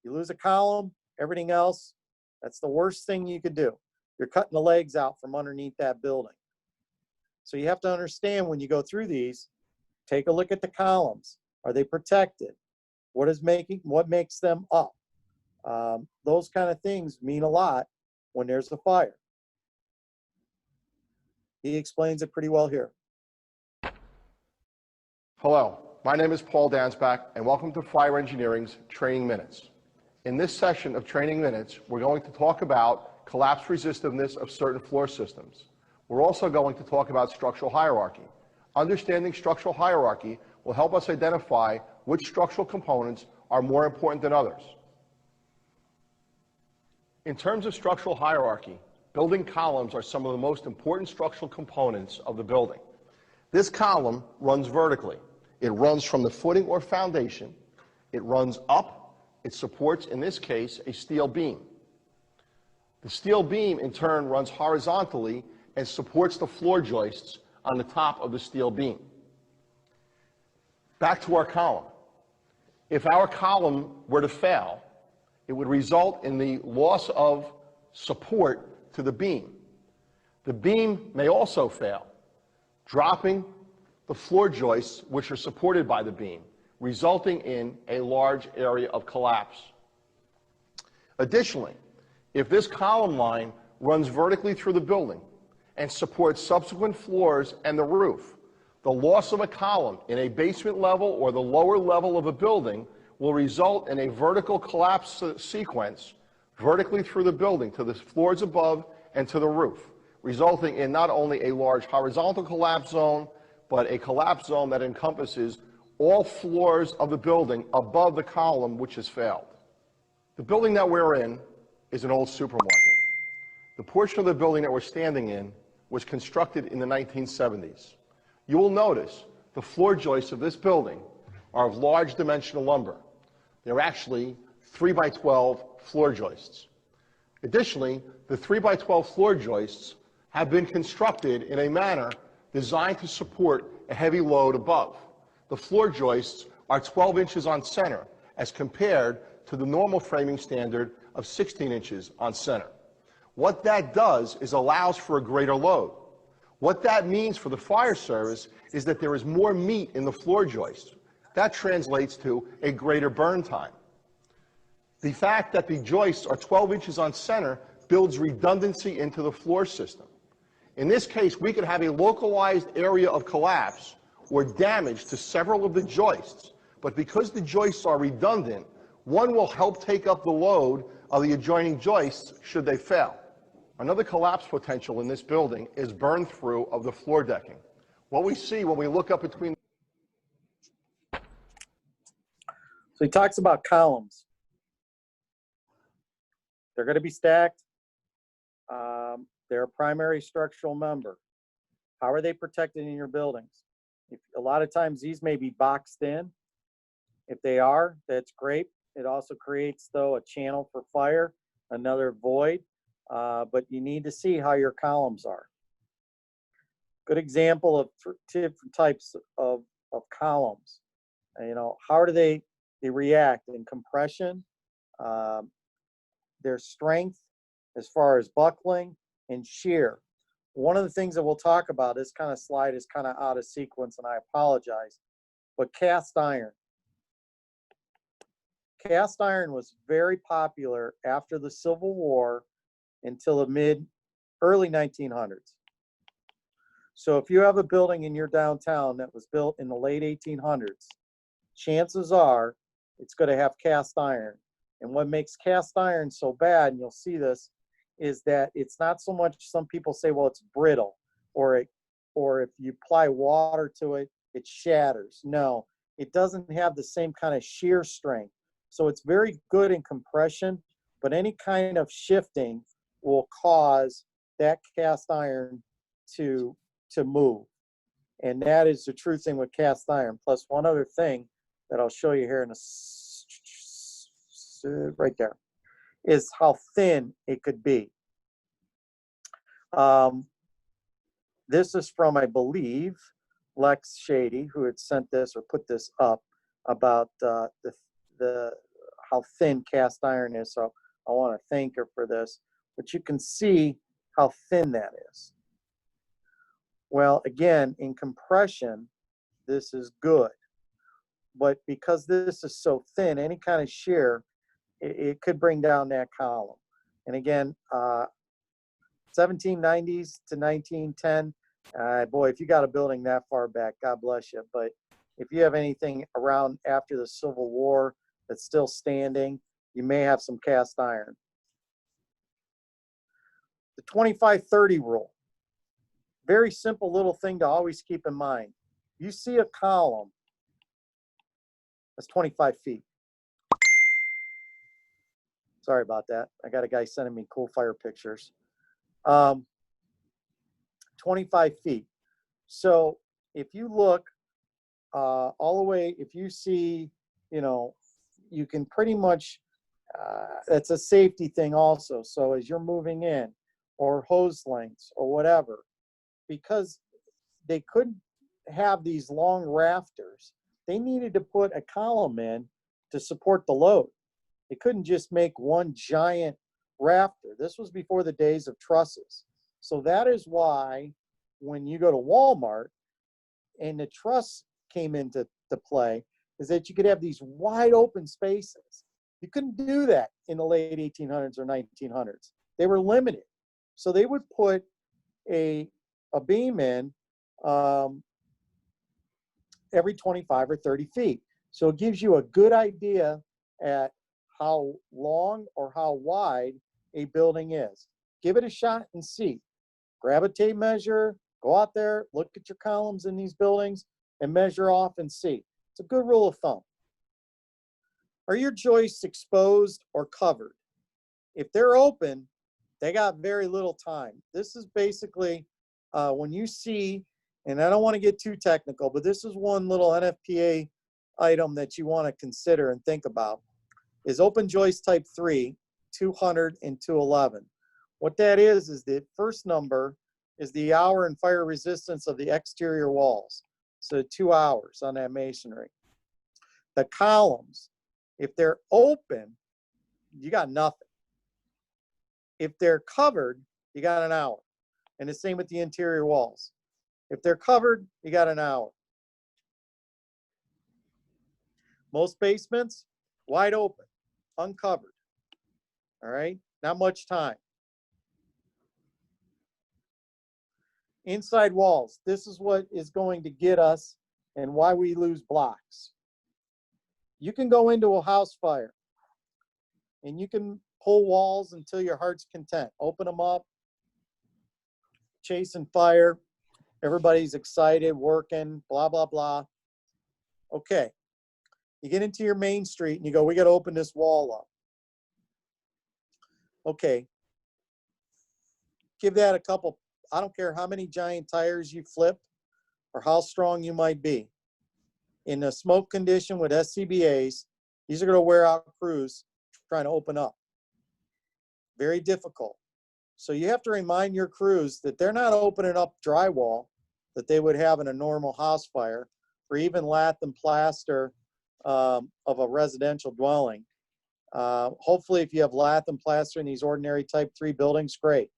You lose a column, everything else, that's the worst thing you could do. You're cutting the legs out from underneath that building. So you have to understand when you go through these, take a look at the columns. Are they protected? What makes them up? Those kind of things mean a lot when there's a fire. He explains it pretty well here. Hello, my name is Paul Dansbach, and welcome to Fire Engineering's Training Minutes. In this session of Training Minutes, we're going to talk about collapse resistiveness of certain floor systems. We're also going to talk about structural hierarchy. Understanding structural hierarchy will help us identify which structural components are more important than others. In terms of structural hierarchy, building columns are some of the most important structural components of the building. This column runs vertically. It runs from the footing or foundation. It runs up. It supports, in this case, a steel beam. The steel beam, in turn, runs horizontally and supports the floor joists on the top of the steel beam. Back to our column. If our column were to fail, it would result in the loss of support to the beam. The beam may also fail, dropping the floor joists which are supported by the beam, resulting in a large area of collapse. Additionally, if this column line runs vertically through the building and supports subsequent floors and the roof, the loss of a column in a basement level or the lower level of a building will result in a vertical collapse sequence vertically through the building to the floors above and to the roof, resulting in not only a large horizontal collapse zone, but a collapse zone that encompasses all floors of the building above the column which has failed. The building that we're in is an old supermarket. The portion of the building that we're standing in was constructed in the 1970s. You will notice the floor joists of this building are of large dimensional lumber. They're actually 3x12 floor joists. Additionally, the 3x12 floor joists have been constructed in a manner designed to support a heavy load above. The floor joists are 12 inches on center as compared to the normal framing standard of 16 inches on center. What that does is allows for a greater load. What that means for the fire service is that there is more meat in the floor joist. That translates to a greater burn time. The fact that the joists are 12 inches on center builds redundancy into the floor system. In this case, we could have a localized area of collapse or damage to several of the joists, but because the joists are redundant, one will help take up the load of the adjoining joists should they fail. Another collapse potential in this building is burn through of the floor decking. What we see when we look up between. So he talks about columns. They're going to be stacked. They're a primary structural member. How are they protected in your buildings? A lot of times these may be boxed in. If they are, that's great. It also creates, though, a channel for fire, another void, but you need to see how your columns are. Good example of different types of columns. How do they react in compression, their strength as far as buckling and shear. One of the things that we'll talk about, this kind of slide is kind of out of sequence and I apologize, but cast iron. Cast iron was very popular after the Civil War until the early 1900s. So if you have a building in your downtown that was built in the late 1800s, chances are it's going to have cast iron. And what makes cast iron so bad, and you'll see this, is that it's not so much, some people say, well, it's brittle, or if you apply water to it, it shatters. No, it doesn't have the same kind of shear strength. So it's very good in compression, but any kind of shifting will cause that cast iron to move. And that is the true thing with cast iron. Plus one other thing that I'll show you here in right there is how thin it could be. This is from, I believe, Lex Shady, who had sent this or put this up about the how thin cast iron is. So I want to thank her for this. But you can see how thin that is. Well, again, in compression, this is good. But because this is so thin, any kind of shear, it could bring down that column. And again, 1790s to 1910, boy, if you got a building that far back, God bless you. But if you have anything around after the Civil War that's still standing, you may have some cast iron. The 25-30 rule. Very simple little thing to always keep in mind. You see a column that's 25 feet. Sorry about that. I got a guy sending me cool fire pictures. 25 feet. So if you look all the way, if you see, you know, you can pretty much, that's a safety thing also. So as you're moving in, or hose lengths or whatever, because they couldn't have these long rafters, they needed to put a column in to support the load. They couldn't just make one giant rafter. This was before the days of trusses. So that is why when you go to Walmart and the truss came into play, is that you could have these wide open spaces. You couldn't do that in the late 1800s or 1900s. They were limited. So they would put a beam in every 25 or 30 feet. So it gives you a good idea at how long or how wide a building is. Give it a shot and see. Grab a tape measure, go out there, look at your columns in these buildings, and measure off and see. It's a good rule of thumb. Are your joists exposed or covered? If they're open, they got very little time. This is basically when you see, and I don't want to get too technical, but this is one little NFPA item that you want to consider and think about, is open joist type 3, 200 and 211. What that is the first number is the hour and fire resistance of the exterior walls. So 2 hours on that masonry. The columns, if they're open, you got nothing. If they're covered, you got an hour. And the same with the interior walls. If they're covered, you got an hour. Most basements, wide open, uncovered. All right, not much time. Inside walls, this is what is going to get us and why we lose blocks. You can go into a house fire and you can pull walls until your heart's content. Open them up, chasing fire. Everybody's excited, working, blah, blah, blah. Okay. You get into your main street and you go, we got to open this wall up. Okay. Give that a couple, I don't care how many giant tires you flip or how strong you might be. In a smoke condition with SCBAs, these are going to wear out crews trying to open up. Very difficult. So you have to remind your crews that they're not opening up drywall that they would have in a normal house fire, or even lath and plaster of a residential dwelling. Hopefully, if you have lath and plaster in these ordinary type 3 buildings, great.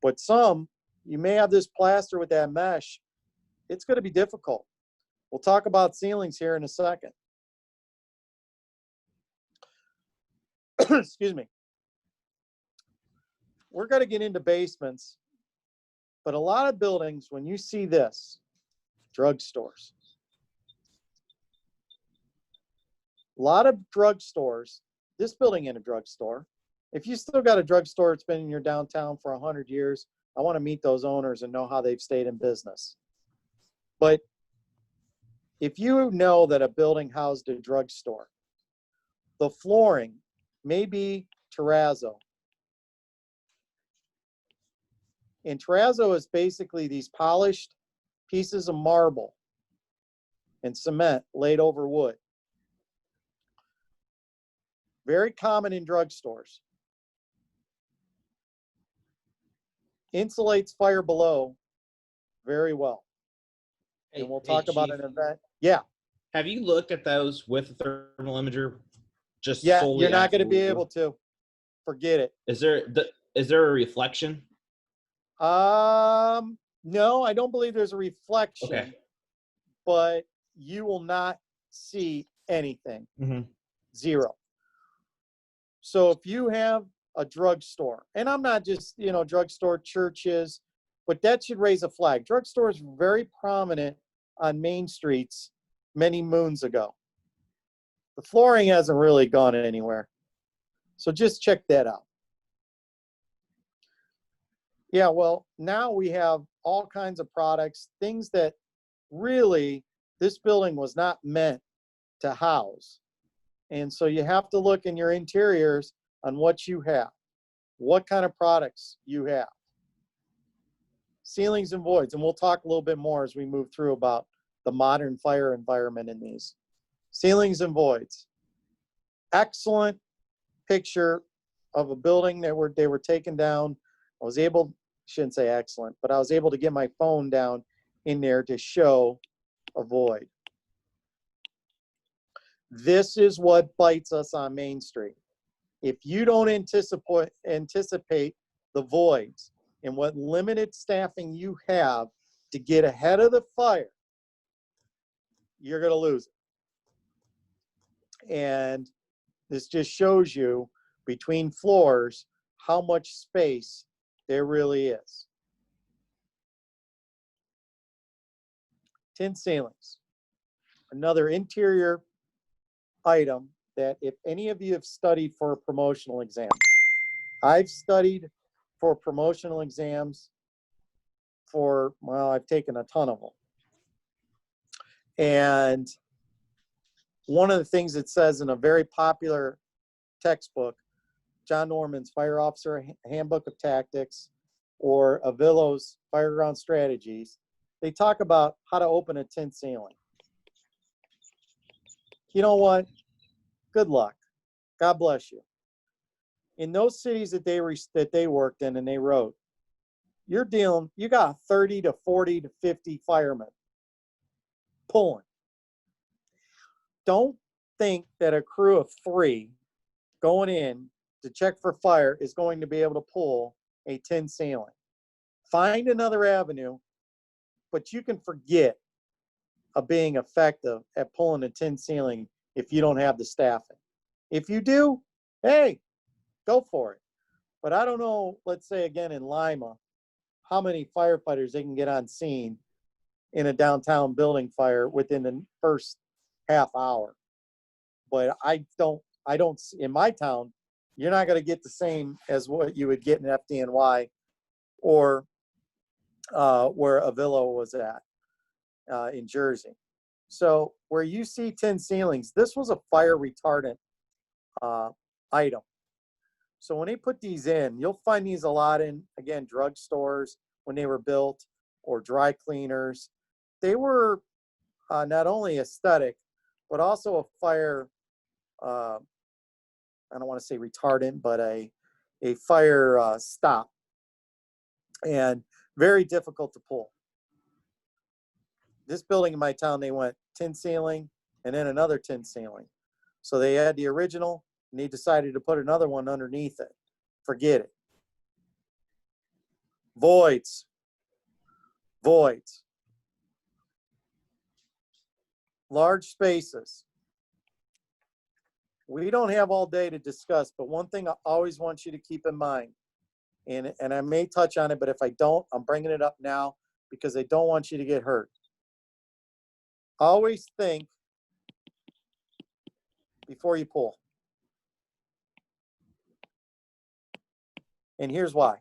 But some, you may have this plaster with that mesh. It's going to be difficult. We'll talk about ceilings here in a second. Excuse me. We're going to get into basements, but a lot of buildings, when you see this, drugstores. A lot of drugstores, this building ain't a drugstore. If you still got a drugstore that's been in your downtown for 100 years, I want to meet those owners and know how they've stayed in business. But if you know that a building housed a drugstore, the flooring may be terrazzo. And terrazzo is basically these polished pieces of marble and cement laid over wood. Very common in drugstores. Insulates fire below very well. And we'll talk about an event. Yeah. Have you looked at those with a thermal imager? Just Yeah, solely you're not at going to be the roof? able to. Forget it. Is there a reflection? No, I don't believe there's a reflection, Okay. but you will not see anything. Mm-hmm. Zero. So if you have a drugstore, and I'm not just, drugstore, churches, but that should raise a flag. Drugstores were very prominent on main streets many moons ago. The flooring hasn't really gone anywhere. So just check that out. Yeah, well, now we have all kinds of products, things that really this building was not meant to house. And so you have to look in your interiors on what you have, what kind of products you have. Ceilings and voids, and we'll talk a little bit more as we move through about the modern fire environment in these. Ceilings and voids. Excellent picture of a building that they were taken down. Shouldn't say excellent, but I was able to get my phone down in there to show a void. This is what bites us on Main Street. If you don't anticipate the voids and what limited staffing you have to get ahead of the fire, you're going to lose it. And this just shows you between floors how much space there really is. Tin ceilings. Another interior item that if any of you have studied for a promotional exam, I've studied for promotional exams I've taken a ton of them. And one of the things it says in a very popular textbook, John Norman's Fire Officer Handbook of Tactics or Avillo's Fireground Strategies, they talk about how to open a tin ceiling. You know what? Good luck. God bless you. In those cities that they worked in and they wrote, you got 30 to 40 to 50 firemen pulling. Don't think that a crew of 3 going in to check for fire is going to be able to pull a tin ceiling. Find another avenue, but you can forget of being effective at pulling a tin ceiling if you don't have the staffing. If you do, hey, go for it. But I don't know, let's say again in Lima, how many firefighters they can get on scene in a downtown building fire within the first half hour. But I don't, in my town, you're not going to get the same as what you would get in FDNY or where Avillo was at in Jersey. So where you see tin ceilings, this was a fire retardant item. So when they put these in, you'll find these a lot in, again, drugstores when they were built or dry cleaners. They were not only aesthetic, but also a fire, I don't want to say retardant, but a fire stop, and very difficult to pull. This building in my town, they went tin ceiling and then another tin ceiling. So they had the original and they decided to put another one underneath it. Forget it. Voids. Voids. Large spaces. We don't have all day to discuss, but one thing I always want you to keep in mind, and I may touch on it, but if I don't, I'm bringing it up now because I don't want you to get hurt. Always think before you pull. And here's why.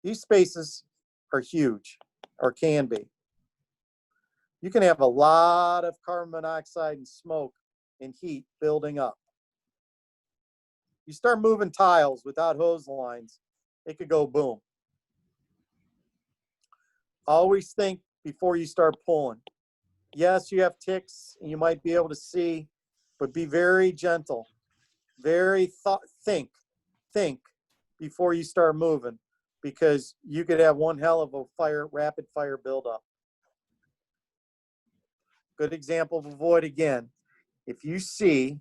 These spaces are huge, or can be. You can have a lot of carbon monoxide and smoke and heat building up. You start moving tiles without hose lines, it could go boom. Always think before you start pulling. Yes, you have ticks and you might be able to see, but be very gentle. Think before you start moving, because you could have one hell of a rapid fire buildup. Good example of a void again. If you see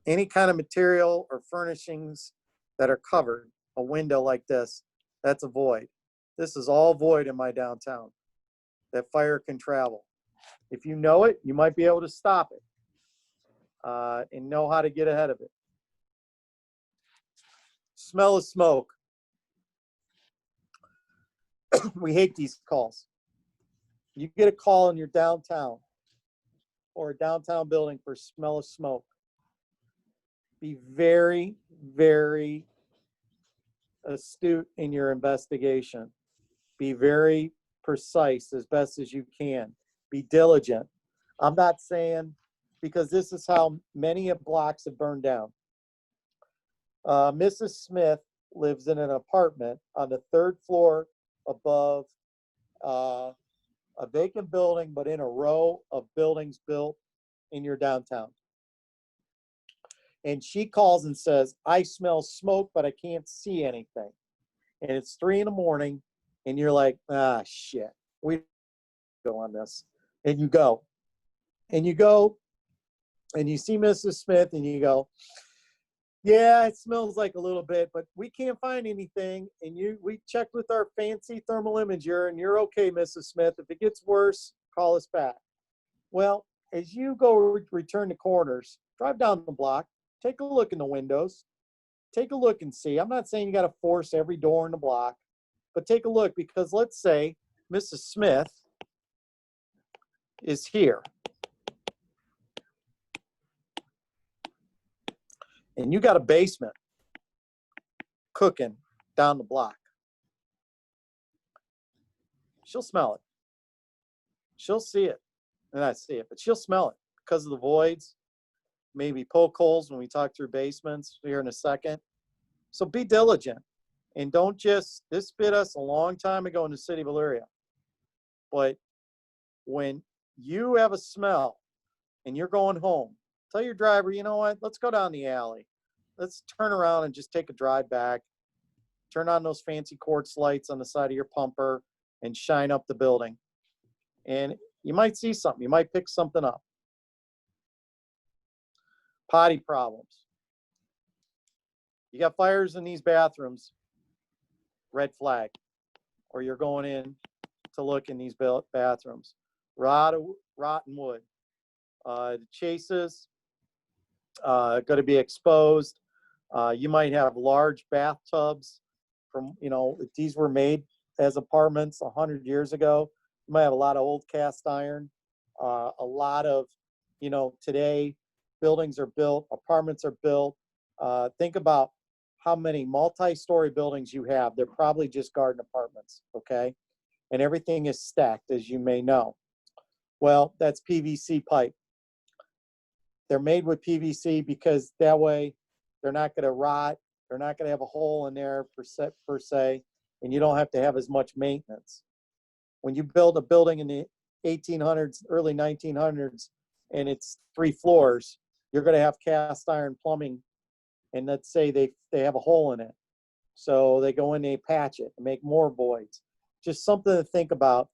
any kind of material or furnishings that are covered, a window like this, that's a void. This is all void in my downtown. That fire can travel. If you know it, you might be able to stop it and know how to get ahead of it. Smell of smoke. We hate these calls. You get a call in your downtown or a downtown building for smell of smoke. Be very, very astute in your investigation. Be very precise as best as you can. Be diligent. I'm not saying, because this is how many blocks have burned down. Mrs. Smith lives in an apartment on the 3rd floor above a vacant building, but in a row of buildings built in your downtown. And she calls and says, I smell smoke, but I can't see anything. And it's 3 in the morning, and you're like, ah, shit, we go on this. And you go, and you see Mrs. Smith, and you go, yeah, it smells like a little bit, but we can't find anything. And we checked with our fancy thermal imager, and you're okay, Mrs. Smith. If it gets worse, call us back. Well, as you go return the corners, drive down the block, take a look in the windows, take a look and see. I'm not saying you got to force every door in the block, but take a look, because let's say Mrs. Smith is here. And you got a basement cooking down the block. She'll smell it. She'll see it. And I see it, but she'll smell it because of the voids, maybe poke holes when we talk through basements here in a second. So be diligent, and don't just, this bit us a long time ago in the city of Elyria. But when you have a smell and you're going home, tell your driver, you know what, let's go down the alley. Let's turn around and just take a drive back. Turn on those fancy quartz lights on the side of your pumper and shine up the building. And you might see something. You might pick something up. Potty problems. You got fires in these bathrooms, red flag. Or you're going in to look in these bathrooms. Rotten wood. The chases going to be exposed. You might have large bathtubs from, if these were made as apartments 100 years ago. You might have a lot of old cast iron. A lot of, today buildings are built, apartments are built. Think about how many multi-story buildings you have. They're probably just garden apartments, okay? And everything is stacked, as you may know. Well, that's PVC pipe. They're made with PVC because that way they're not going to rot. They're not going to have a hole in there per se, and you don't have to have as much maintenance. When you build a building in the 1800s, early 1900s, and it's 3 floors, you're going to have cast iron plumbing, and let's say they have a hole in it. So they go in, they patch it, and make more voids. Just something to think about.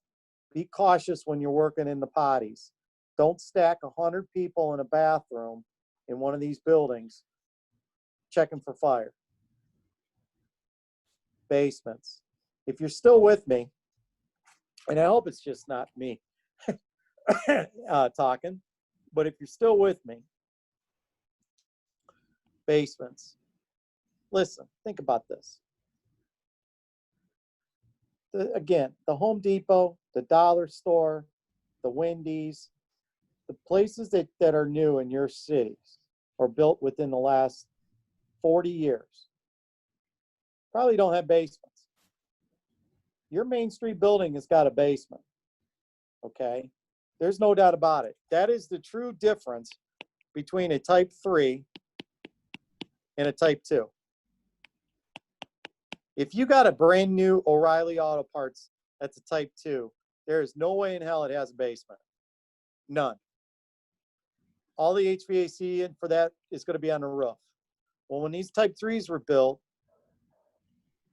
Be cautious when you're working in the potties. Don't stack 100 people in a bathroom in one of these buildings checking for fire. Basements. If you're still with me, and I hope it's just not me talking, but if you're still with me, basements. Listen, think about this. Again, the Home Depot, the Dollar Store, the Wendy's, the places that are new in your cities or built within the last 40 years probably don't have basements. Your Main Street building has got a basement, okay? There's no doubt about it. That is the true difference between a type 3 and a type 2. If you got a brand new O'Reilly Auto Parts that's a type 2, there is no way in hell it has a basement. None. All the HVAC in for that is going to be on the roof. Well, when these type 3s were built,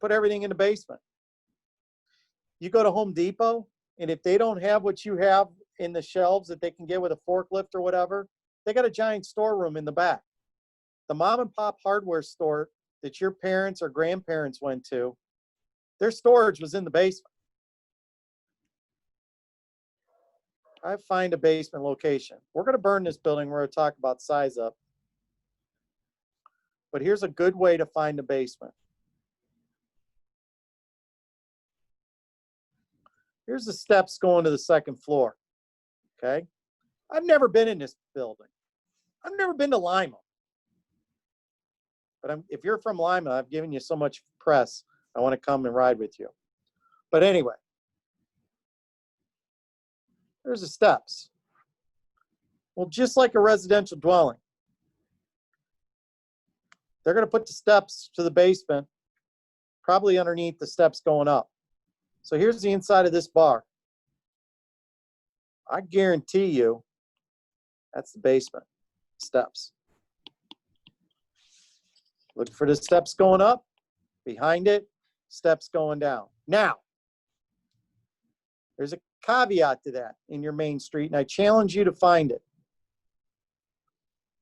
put everything in the basement. You go to Home Depot, and if they don't have what you have in the shelves that they can get with a forklift or whatever, they got a giant storeroom in the back. The mom and pop hardware store that your parents or grandparents went to, their storage was in the basement. I find a basement location. We're going to burn this building. We're going to talk about size up. But here's a good way to find a basement. Here's the steps going to the second floor. Okay. I've never been in this building. I've never been to Lima. But if you're from Lima, I've given you so much press. I want to come and ride with you. But anyway, there's the steps. Well, just like a residential dwelling, they're going to put the steps to the basement, probably underneath the steps going up. So here's the inside of this bar. I guarantee you that's the basement steps. Look for the steps going up, behind it, steps going down. Now, there's a caveat to that in your main street, and I challenge you to find it.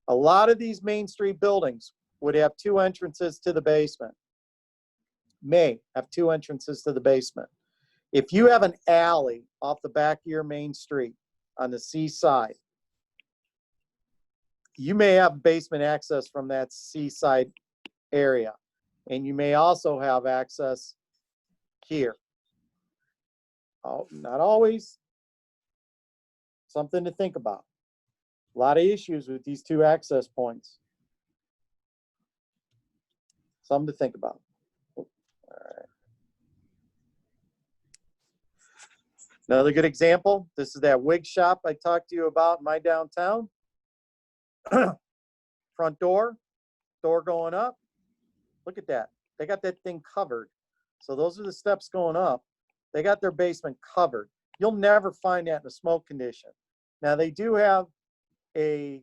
A lot of these main street buildings would have 2 entrances to the basement. May have 2 entrances to the basement. If you have an alley off the back of your main street on the seaside, you may have basement access from that seaside area. And you may also have access here. Oh, not always. Something to think about. A lot of issues with these 2 access points. Something to think about. All right. Another good example. This is that wig shop I talked to you about in my downtown. Front door going up. Look at that. They got that thing covered. So those are the steps going up. They got their basement covered. You'll never find that in a smoke condition. Now, they do have a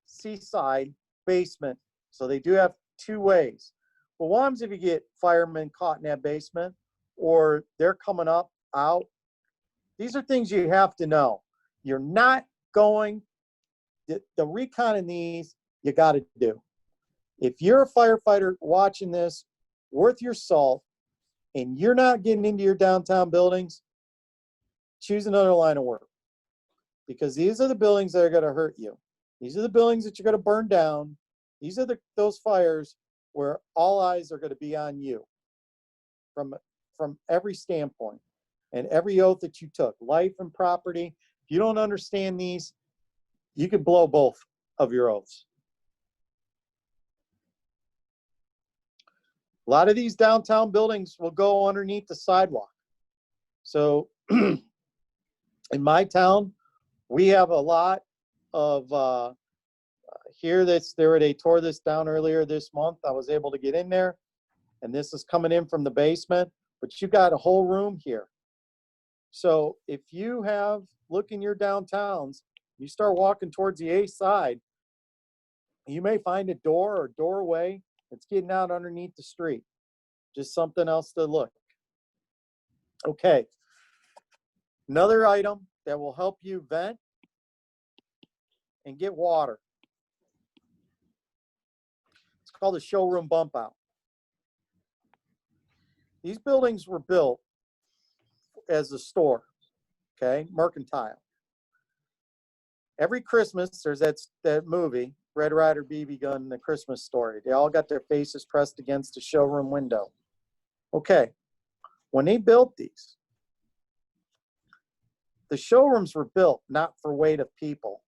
seaside basement, so they do have 2 ways. Well, one is if you get firemen caught in that basement, or they're coming up, out. These are things you have to know. You're not going, the recon in these, you got to do. If you're a firefighter watching this, worth your salt, and you're not getting into your downtown buildings, choose another line of work. Because these are the buildings that are going to hurt you. These are the buildings that you're going to burn down. These are those fires where all eyes are going to be on you from every standpoint and every oath that you took, life and property. If you don't understand these, you could blow both of your oaths. A lot of these downtown buildings will go underneath the sidewalk. So in my town, we have a lot of here they tore this down earlier this month. I was able to get in there, and this is coming in from the basement, but you got a whole room here. So if you look in your downtowns, you start walking towards the A side, you may find a door or doorway that's getting out underneath the street. Just something else to look. Okay. Another item that will help you vent and get water. It's called a showroom bump out. These buildings were built as a store, okay, mercantile. Every Christmas, there's that movie, Red Ryder BB Gun, The Christmas Story. They all got their faces pressed against the showroom window. Okay, when they built these, the showrooms were built not for weight of people,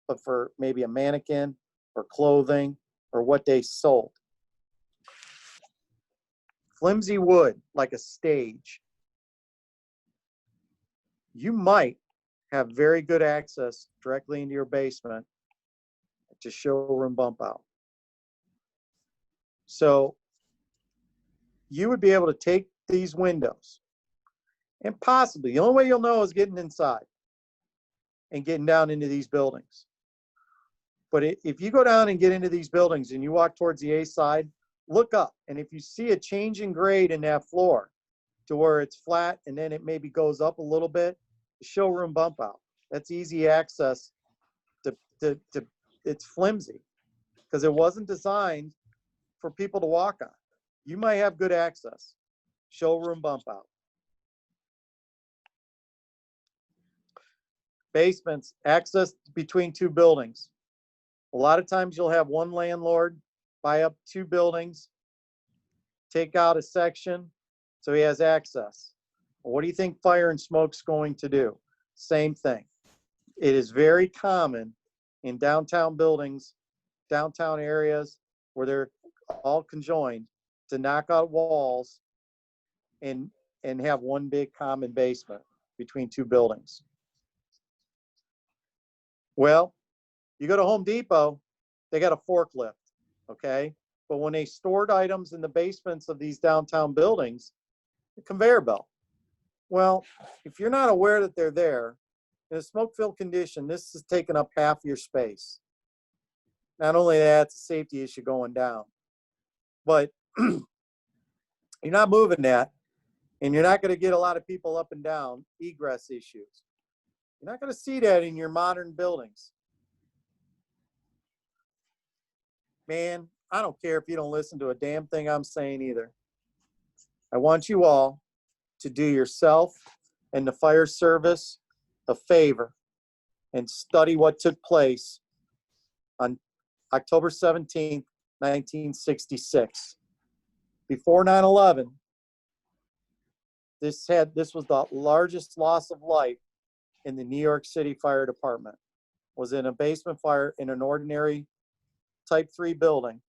but for maybe a mannequin or clothing or what they sold. Flimsy wood, like a stage. You might have very good access directly into your basement to showroom bump out. So you would be able to take these windows and possibly, the only way you'll know is getting inside and getting down into these buildings. But if you go down and get into these buildings and you walk towards the A side, look up. And if you see a change in grade in that floor to where it's flat and then it maybe goes up a little bit, the showroom bump out. That's easy access it's flimsy because it wasn't designed for people to walk on. You might have good access. Showroom bump out. Basements, access between two buildings. A lot of times you'll have one landlord buy up two buildings, take out a section so he has access. What do you think fire and smoke's going to do? Same thing. It is very common in downtown buildings, downtown areas where they're all conjoined to knock out walls and have one big common basement between two buildings. Well, you go to Home Depot, they got a forklift, okay? But when they stored items in the basements of these downtown buildings, a conveyor belt. Well, if you're not aware that they're there, in a smoke-filled condition, this is taking up half your space. Not only that, it's a safety issue going down, but you're not moving that, and you're not going to get a lot of people up and down, egress issues. You're not going to see that in your modern buildings. Man, I don't care if you don't listen to a damn thing I'm saying either. I want you all to do yourself and the fire service a favor and study what took place on October 17th, 1966. Before 9/11, this was the largest loss of life in the New York City Fire Department. Was in a basement fire in an ordinary type 3 building.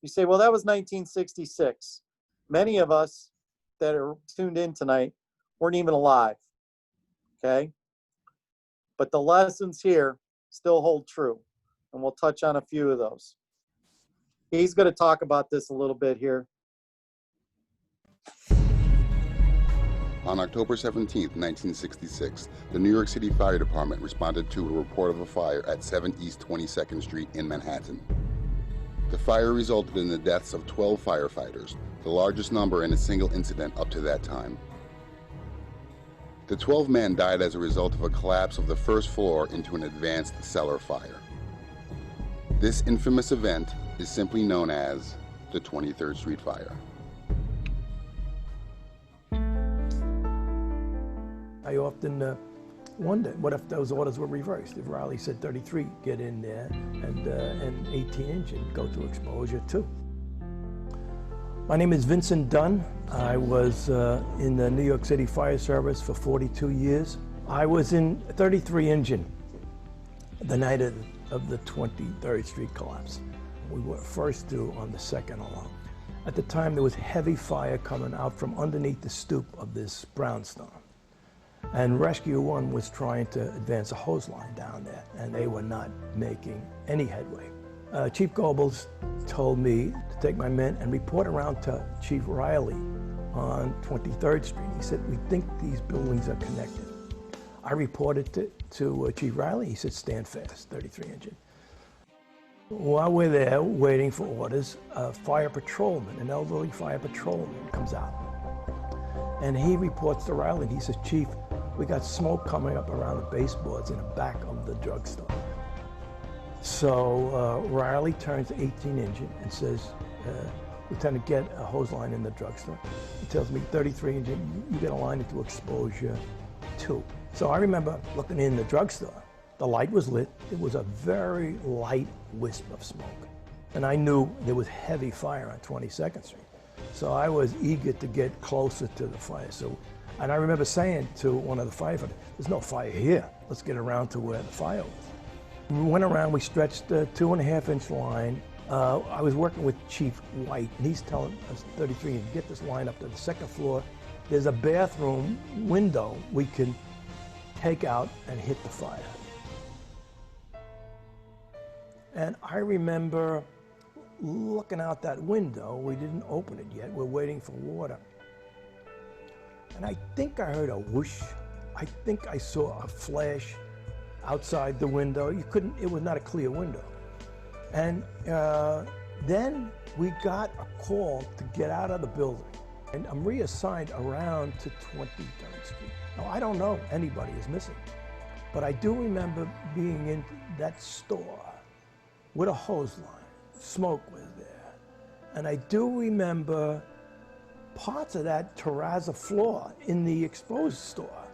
You say, well, that was 1966. Many of us that are tuned in tonight weren't even alive, okay? But the lessons here still hold true, and we'll touch on a few of those. He's going to talk about this a little bit here. On October 17, 1966, the New York City Fire Department responded to a report of a fire at 7 East 22nd Street in Manhattan. The fire resulted in the deaths of 12 firefighters, the largest number in a single incident up to that time. The 12 men died as a result of a collapse of the first floor into an advanced cellar fire. This infamous event is simply known as the 23rd Street Fire. I often wonder, what if those orders were reversed? If Riley said 33, get in there, and 18 engine, go to exposure 2. My name is Vincent Dunn. I was in the New York City Fire Service for 42 years. I was in 33 engine the night of the 23rd Street collapse. We were first due on the second alarm. At the time, there was heavy fire coming out from underneath the stoop of this brownstone. And Rescue 1 was trying to advance a hose line down there, and they were not making any headway. Chief Goebbels told me to take my men and report around to Chief Riley on 23rd Street. He said, we think these buildings are connected. I reported to Chief Riley. He said, stand fast, 33 engine. While we're there waiting for orders, a fire patrolman, an elderly fire patrolman comes out. And he reports to Riley, and he says, Chief, we got smoke coming up around the baseboards in the back of the drugstore. So Riley turns to 18 engine and says, Lieutenant, get a hose line in the drugstore. He tells me, 33 engine, you get a line into exposure 2. So I remember looking in the drugstore. The light was lit. It was a very light wisp of smoke. And I knew there was heavy fire on 22nd Street. So I was eager to get closer to the fire. And I remember saying to one of the firefighters, there's no fire here. Let's get around to where the fire was. We went around, we stretched a 2.5-inch line. I was working with Chief White, and he's telling us, 33, get this line up to the second floor. There's a bathroom window we can take out and hit the fire. And I remember looking out that window. We didn't open it yet. We're waiting for water. And I think I heard a whoosh. I think I saw a flash outside the window. It was not a clear window. And then we got a call to get out of the building. And I'm reassigned around to 23rd Street. Now, I don't know anybody is missing, but I do remember being in that store with a hose line. Smoke was there. And I do remember parts of that terrazzo floor in the exposed store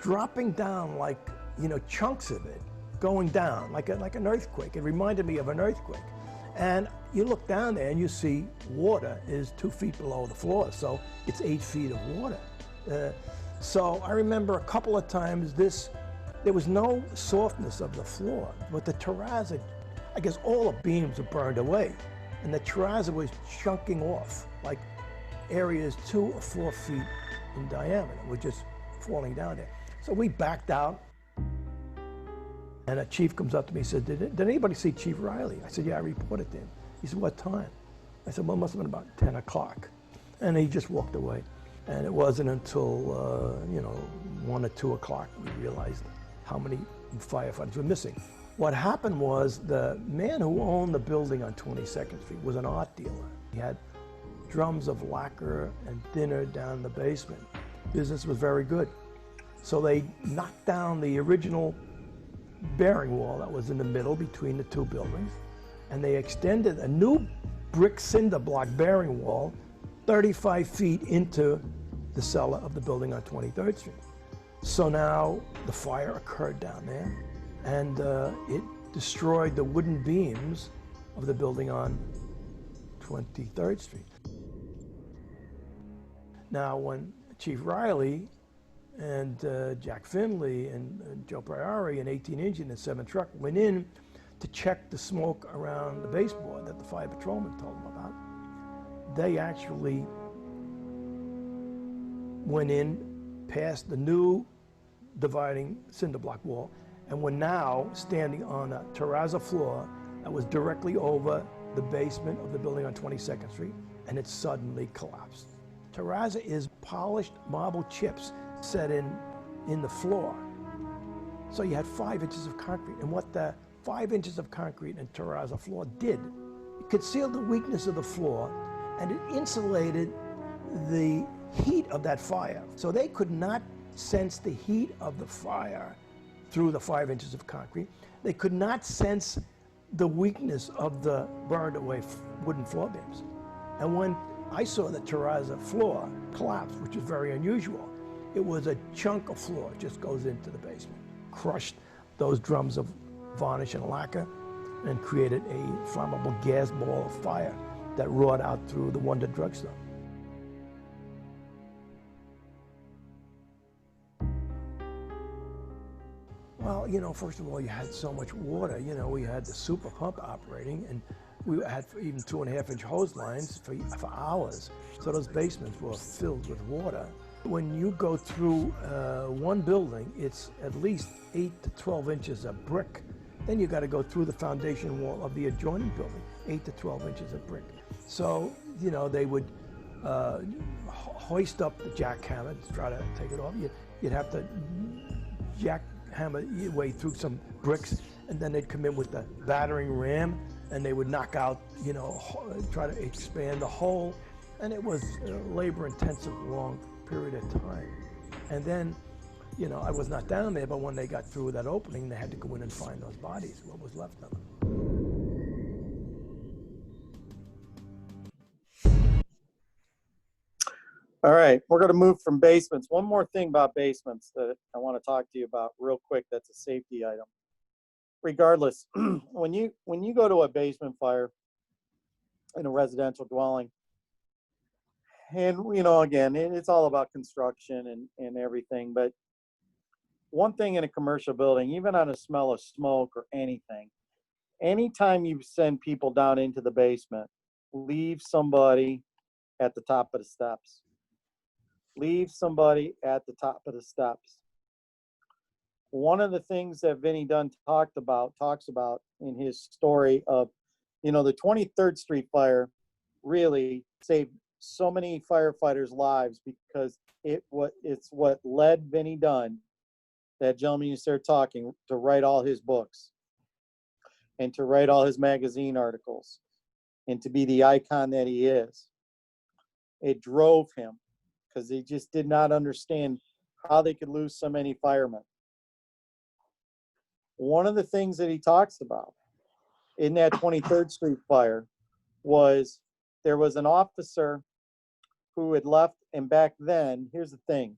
dropping down, like, you know, chunks of it going down like an earthquake. It reminded me of an earthquake. And you look down there and you see water is 2 feet below the floor, so it's 8 feet of water. So I remember a couple of times there was no softness of the floor, but the terrazzo, I guess all the beams were burned away, and the terrazzo was chunking off, like areas 2 or 4 feet in diameter were just falling down there. So we backed out, and a chief comes up to me and said, did anybody see Chief Riley? I said, yeah, I reported to him. He said, what time? I said, well, it must have been about 10 o'clock. And he just walked away. And it wasn't until, 1 or 2 o'clock we realized how many firefighters were missing. What happened was the man who owned the building on 22nd Street was an art dealer. He had drums of lacquer and thinner down in the basement. Business was very good. So they knocked down the original bearing wall that was in the middle between the 2 buildings, and they extended a new brick cinder block bearing wall 35 feet into the cellar of the building on 23rd Street. So now the fire occurred down there, and it destroyed the wooden beams of the building on 23rd Street. Now, when Chief Riley and Jack Finley and Joe Priori and 18 Engine and 7 Truck went in to check the smoke around the baseboard that the fire patrolman told them about. They actually went in past the new dividing cinder block wall and were now standing on a terrazzo floor that was directly over the basement of the building on 22nd Street, and it suddenly collapsed. Terrazzo is polished marble chips set in the floor. So you had 5 inches of concrete, and what the 5 inches of concrete and terrazzo floor did, it concealed the weakness of the floor, and it insulated the heat of that fire. So they could not sense the heat of the fire through the 5 inches of concrete. They could not sense the weakness of the burned away wooden floor beams. And when I saw the terrazzo floor collapse, which is very unusual, it was a chunk of floor, it just goes into the basement, crushed those drums of varnish and lacquer, and created a flammable gas ball of fire that roared out through the Wonder Drugstore. Well, first of all, you had so much water. We had the super pump operating, and we had even 2.5-inch hose lines for hours. So those basements were filled with water. When you go through one building, it's at least 8 to 12 inches of brick. Then you got to go through the foundation wall of the adjoining building, 8 to 12 inches of brick. So, they would hoist up the jackhammer to try to take it off. You'd have to jackhammer your way through some bricks, and then they'd come in with the battering ram, and they would knock out, try to expand the hole. And it was a labor-intensive, long period of time. And then, I was not down there, but when they got through that opening, they had to go in and find those bodies, what was left of them. All right, we're going to move from basements. One more thing about basements that I want to talk to you about real quick. That's a safety item. Regardless, when you go to a basement fire in a residential dwelling, and again, it's all about construction and everything, but one thing in a commercial building, even on a smell of smoke or anything, anytime you send people down into the basement, leave somebody at the top of the steps. Leave somebody at the top of the steps. One of the things that Vinny Dunn talks about in his story of You know, the 23rd Street fire really saved so many firefighters' lives because it's what led Vinnie Dunn, that gentleman you started talking, to write all his books and to write all his magazine articles and to be the icon that he is. It drove him because they just did not understand how they could lose so many firemen. One of the things that he talks about in that 23rd Street fire was there was an officer who had left, and back then, here's the thing,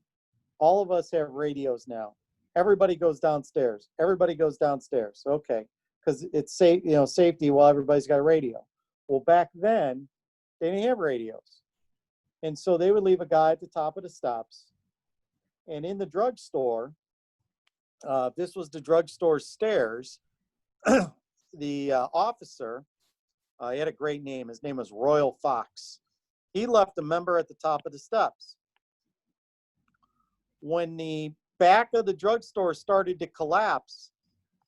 all of us have radios now. Everybody goes downstairs. Everybody goes downstairs. Okay, because it's safe, you know, safety while everybody's got a radio. Well, back then, they didn't have radios. And so they would leave a guy at the top of the steps. And in the drugstore, this was the drugstore stairs, the officer, he had a great name. His name was Royal Fox. He left a member at the top of the steps. When the back of the drugstore started to collapse,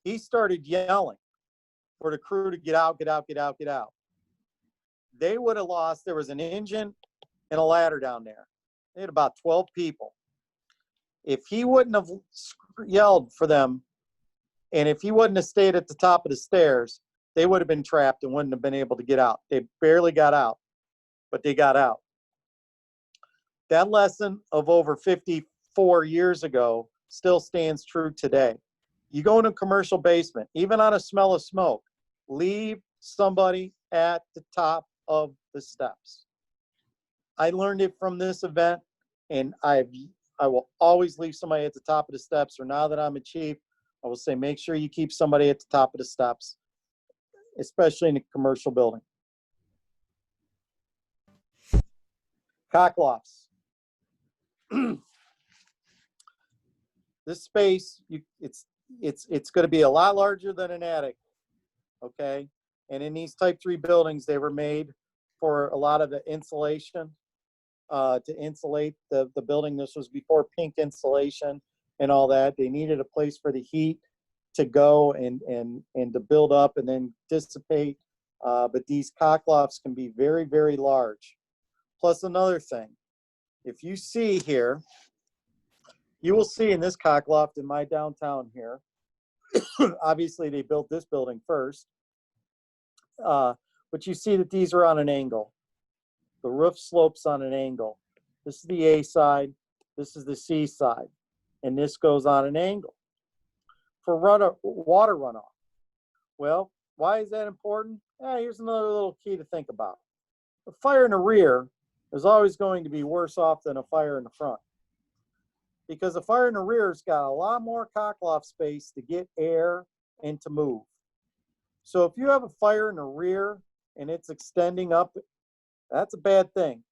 he started yelling for the crew to get out, get out, get out, get out. They would have lost, there was an engine and a ladder down there. They had about 12 people. If he wouldn't have yelled for them, and if he wouldn't have stayed at the top of the stairs, they would have been trapped and wouldn't have been able to get out. They barely got out, but they got out. That lesson of over 54 years ago still stands true today. You go in a commercial basement, even on a smell of smoke, leave somebody at the top of the steps. I learned it from this event, and I will always leave somebody at the top of the steps, or now that I'm a chief, I will say, make sure you keep somebody at the top of the steps, especially in a commercial building. Cocklofts. This space, it's going to be a lot larger than an attic, okay? And in these type 3 buildings, they were made for a lot of the insulation, to insulate the building. This was before pink insulation and all that. They needed a place for the heat to go and to build up and then dissipate. But these cocklofts can be very, very large. Plus another thing, if you see here, you will see in this cockloft in my downtown here, obviously they built this building first, but you see that these are on an angle. The roof slopes on an angle. This is the A side, this is the C side, and this goes on an angle. For water runoff, well, why is that important? Here's another little key to think about. A fire in the rear is always going to be worse off than a fire in the front, because a fire in the rear has got a lot more cockloft space to get air and to move. So if you have a fire in the rear and it's extending up, that's a bad thing.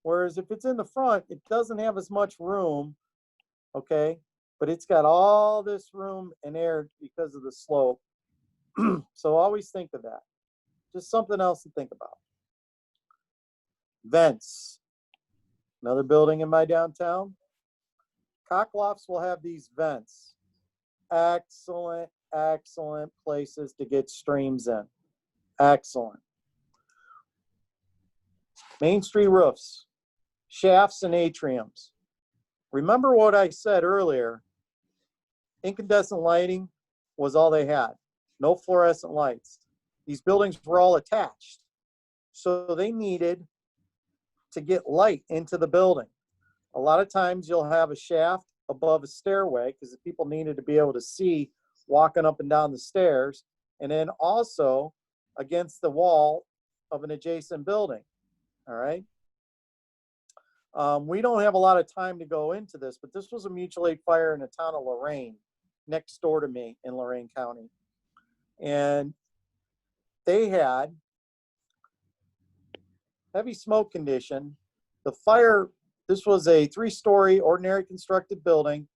Whereas if it's in the front, it doesn't have as much room, okay? But it's got all this room and air because of the slope. So always think of that. Just something else to think about. Vents. Another building in my downtown. Cocklofts will have these vents. Excellent, excellent places to get streams in. Excellent. Main Street roofs, shafts and atriums. Remember what I said earlier, incandescent lighting was all they had. No fluorescent lights. These buildings were all attached. So they needed to get light into the building. A lot of times you'll have a shaft above a stairway because the people needed to be able to see walking up and down the stairs, and then also against the wall of an adjacent building. All right. We don't have a lot of time to go into this, but this was a mutual aid fire in the town of Lorain, next door to me in Lorain County. And they had heavy smoke condition. The fire, this was a 3-story ordinary constructed building,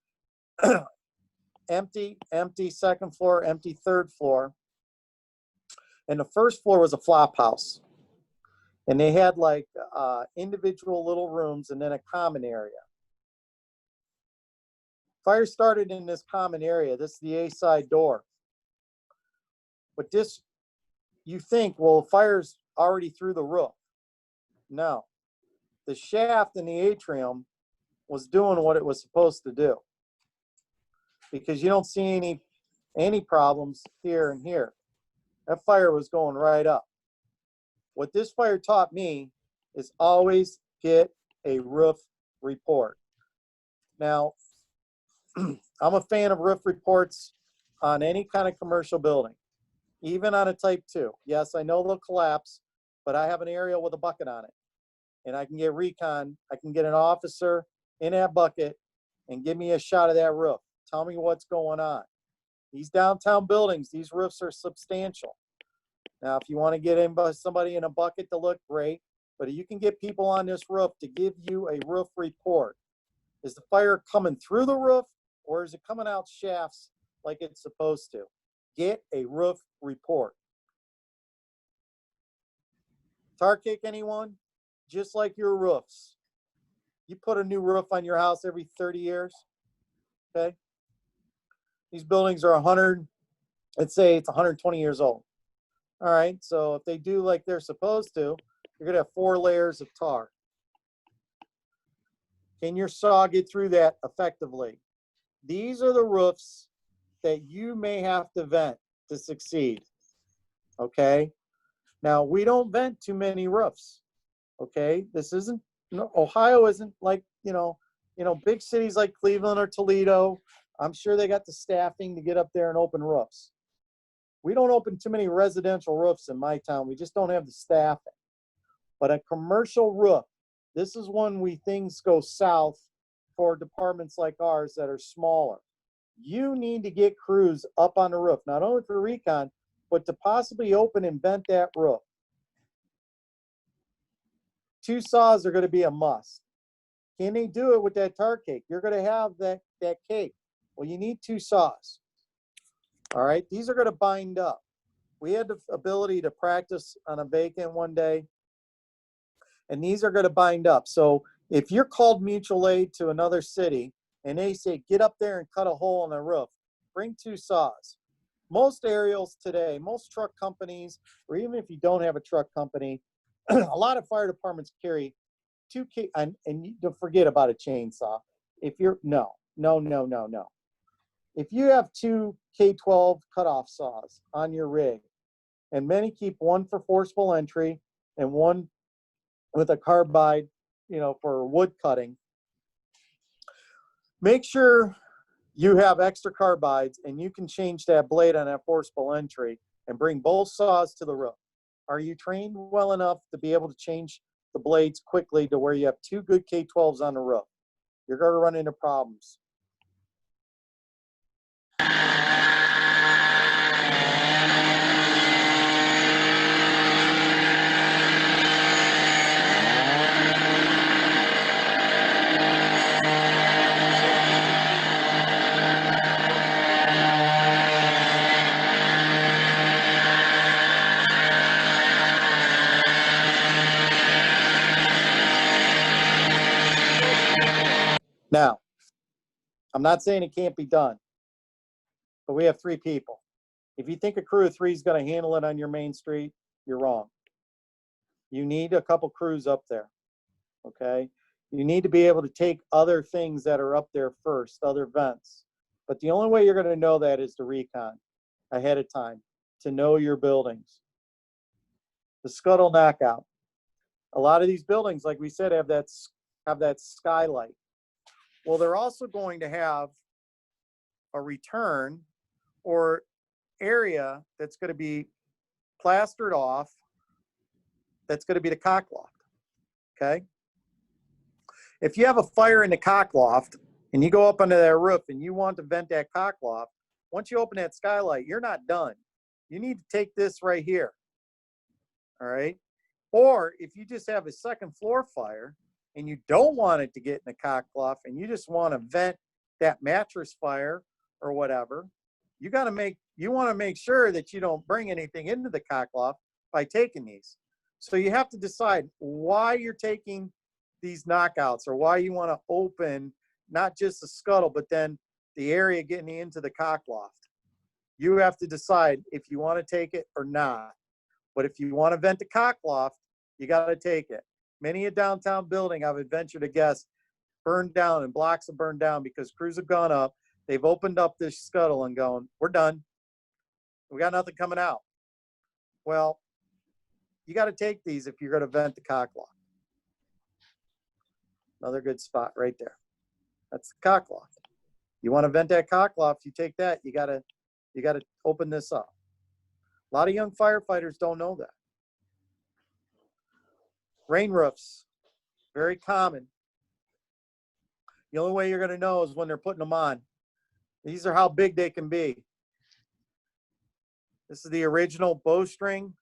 empty, second floor, empty, third floor. And the first floor was a flop house. And they had like individual little rooms and then a common area. Fire started in this common area. This is the A side door. But this you think, well, fire's already through the roof. No, the shaft in the atrium was doing what it was supposed to do, because you don't see any problems here and here. That fire was going right up. What this fire taught me is always get a roof report. Now, I'm a fan of roof reports on any kind of commercial building, even on a type 2. Yes, I know they'll collapse, but I have an aerial with a bucket on it. And I can get recon, I can get an officer in that bucket and give me a shot of that roof. Tell me what's going on. These downtown buildings, these roofs are substantial. Now, if you want to get in by somebody in a bucket to look, great. But you can get people on this roof to give you a roof report. Is the fire coming through the roof, or is it coming out shafts like it's supposed to? Get a roof report. Tar cake, anyone? Just like your roofs. You put a new roof on your house every 30 years, okay? These buildings are 100, let's say it's 120 years old. All right, so if they do like they're supposed to, you're gonna have 4 layers of tar. Can your saw get through that effectively? These are the roofs that you may have to vent to succeed, okay? Now, we don't vent too many roofs, okay? This isn't, Ohio isn't like, big cities like Cleveland or Toledo. I'm sure they got the staffing to get up there and open roofs. We don't open too many residential roofs in my town. We just don't have the staffing. But a commercial roof, this is when things go south for departments like ours that are smaller. You need to get crews up on the roof, not only for recon, but to possibly open and vent that roof. 2 saws are going to be a must. Can they do it with that tar cake? You're going to have that cake. Well, you need 2 saws. All right, these are going to bind up. We had the ability to practice on a vacant one day, and these are going to bind up. So if you're called mutual aid to another city and they say, get up there and cut a hole in the roof, bring 2 saws. Most aerials today, most truck companies, or even if you don't have a truck company, a lot of fire departments carry 2 and you don't forget about a chainsaw. If you're, no. If you have 2 K12 cutoff saws on your rig, and many keep one for forcible entry and one with a carbide, for wood cutting, make sure you have extra carbides and you can change that blade on that forcible entry and bring both saws to the roof. Are you trained well enough to be able to change the blades quickly to where you have 2 good K12s on the roof? You're going to run into problems. Now, I'm not saying it can't be done, but we have 3 people. If you think a crew of 3 is going to handle it on your main street, you're wrong. You need a couple crews up there, okay? You need to be able to take other things that are up there first, other vents. But the only way you're going to know that is to recon ahead of time, to know your buildings. The scuttle knockout. A lot of these buildings, like we said, have that skylight. Well, they're also going to have a return or area that's going to be plastered off. That's going to be the cock loft, okay? If you have a fire in the cock loft and you go up under that roof and you want to vent that cock loft, once you open that skylight, you're not done. You need to take this right here, all right? Or if you just have a second floor fire and you don't want it to get in the cock loft and you just want to vent that mattress fire or whatever, you want to make sure that you don't bring anything into the cock loft by taking these. So you have to decide why you're taking these knockouts or why you want to open not just the scuttle, but then the area getting into the cock loft. You have to decide if you want to take it or not. But if you want to vent a cockloft, you got to take it. Many a downtown building, I would venture to guess, burned down and blocks have burned down because crews have gone up. They've opened up this scuttle and going, we're done. We got nothing coming out. Well, you got to take these if you're going to vent the cockloft. Another good spot right there. That's the cockloft. You want to vent that cockloft, you take that, you got to open this up. A lot of young firefighters don't know that. Rain roofs, very common. The only way you're going to know is when they're putting them on. These are how big they can be. This is the original bowstring,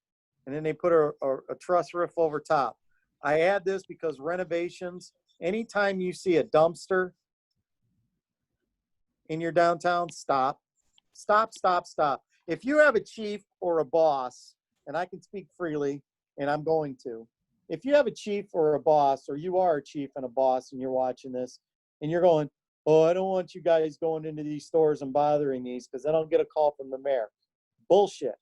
and then they put a truss roof over top. I add this because renovations, anytime you see a dumpster in your downtown, stop. Stop, stop, stop. If you have a chief or a boss, and I can speak freely, and I'm going to, if you have a chief or a boss, or you are a chief and a boss and you're watching this, and you're going, oh, I don't want you guys going into these stores and bothering these because I don't get a call from the mayor. Bullshit.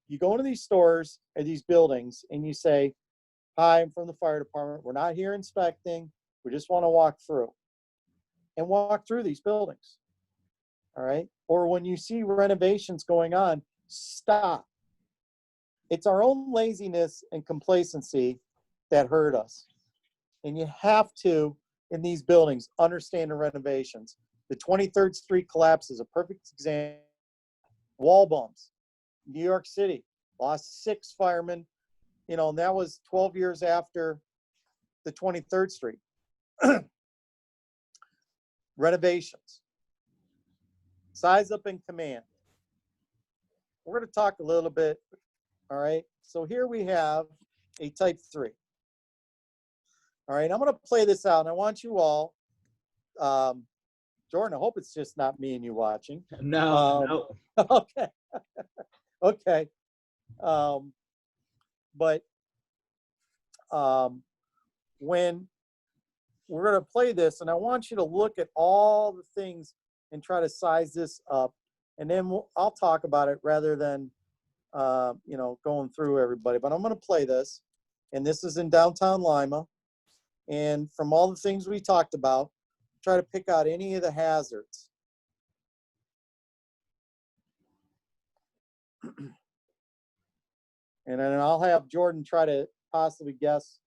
You go into these stores or these buildings and you say, hi, I'm from the fire department. We're not here inspecting. We just want to walk through. And walk through these buildings. All right? Or when you see renovations going on, stop. It's our own laziness and complacency that hurt us. And you have to, in these buildings, understand the renovations. The 23rd Street collapse is a perfect example. Wall bumps. New York City lost 6 firemen, and that was 12 years after the 23rd Street. Renovations. Size up in command. We're going to talk a little bit. All right. So here we have a type 3. All right. I'm going to play this out, and I want you all, Jordan, I hope it's just not me and you watching. No. Okay. Okay. When we're going to play this, and I want you to look at all the things and try to size this up, and then I'll talk about it rather than, going through everybody. But I'm going to play this, and this is in downtown Lima. And from all the things we talked about, try to pick out any of the hazards. And then I'll have Jordan try to possibly guess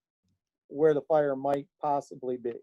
where the fire might possibly be.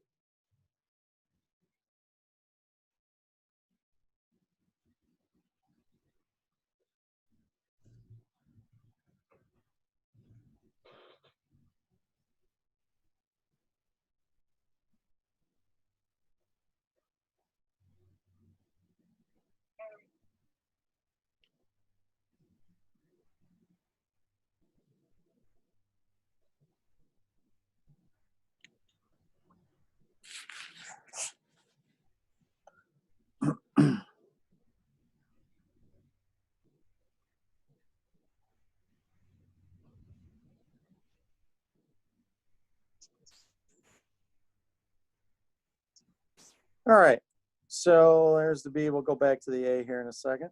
All right, so there's the B. We'll go back to the A here in a second.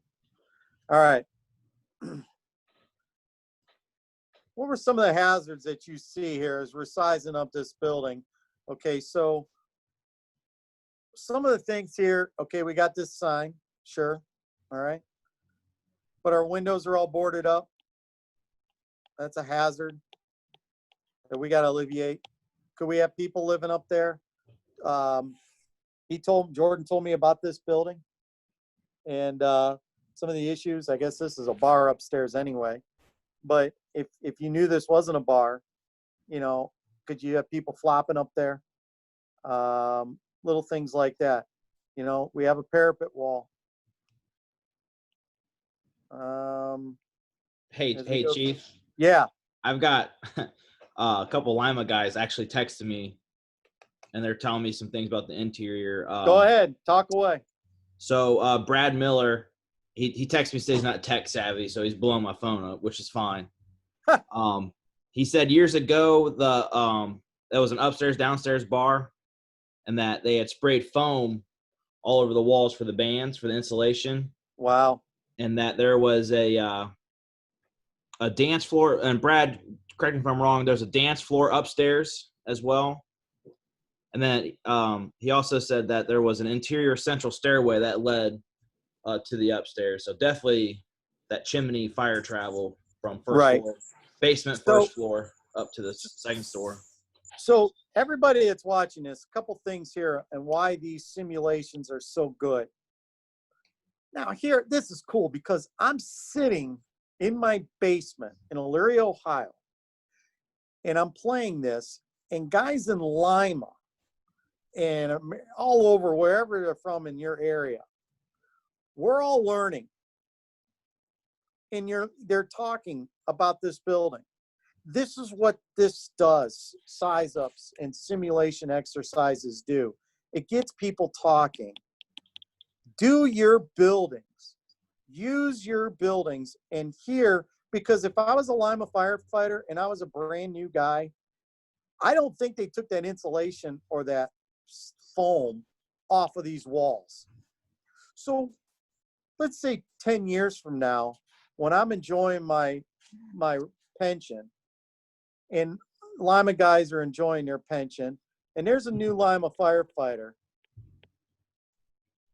All right. What were some of the hazards that you see here as we're sizing up this building? Okay, so some of the things here, okay, we got this sign, sure, all right. But our windows are all boarded up. That's a hazard that we got to alleviate. Could we have people living up there? Jordan told me about this building and some of the issues. I guess this is a bar upstairs anyway. But if you knew this wasn't a bar, could you have people flopping up there? Little things like that. We have a parapet wall. Hey, Chief. Yeah. I've got a couple Lima guys actually texted me, and they're telling me some things about the interior. Go ahead, talk away. So Brad Miller, he texted me, says he's not tech savvy, so he's blowing my phone up, which is fine. He said years ago there was an upstairs downstairs bar, and that they had sprayed foam all over the walls for the bands for the insulation. Wow. And that there was a a dance floor. And Brad, correct me if I'm wrong, there's a dance floor upstairs as well. And then he also said that there was an interior central stairway that led to the upstairs. So definitely that chimney fire travel from first floor, basement, first floor up to the second story. So everybody that's watching this, a couple things here and why these simulations are so good. Now here, this is cool because I'm sitting in my basement in Elyria, Ohio, and I'm playing this, and guys in Lima and all over, wherever they're from in your area, we're all learning. And they're talking about this building. This is what this does, size ups and simulation exercises do. It gets people talking. Do your buildings. Use your buildings. And here, because if I was a Lima firefighter and I was a brand new guy, I don't think they took that insulation or that foam off of these walls. So let's say 10 years from now, when I'm enjoying my pension and Lima guys are enjoying their pension, and there's a new Lima firefighter,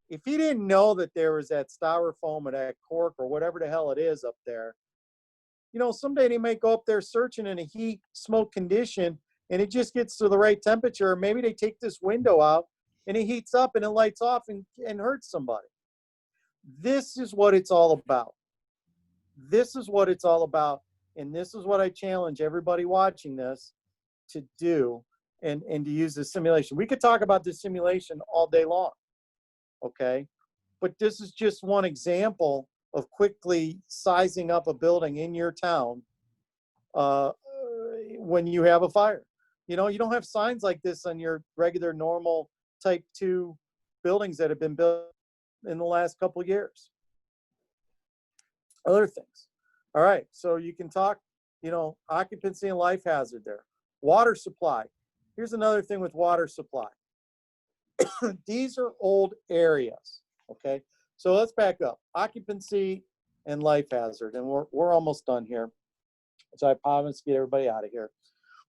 if he didn't know that there was that styrofoam or that cork or whatever the hell it is up there, you know, someday they might go up there searching in a heat smoke condition and it just gets to the right temperature. Maybe they take this window out and it heats up and it lights off and hurts somebody. This is what it's all about. This is what it's all about. And this is what I challenge everybody watching this to do and to use this simulation. We could talk about this simulation all day long, okay? But this is just one example of quickly sizing up a building in your town when you have a fire. You know, you don't have signs like this on your regular, normal type 2 buildings that have been built in the last couple of years. Other things. All right, so you can talk, you know, occupancy and life hazard there. Water supply. Here's another thing with water supply. These are old areas, okay? So let's back up. Occupancy and life hazard, and we're almost done here. So I promise to get everybody out of here.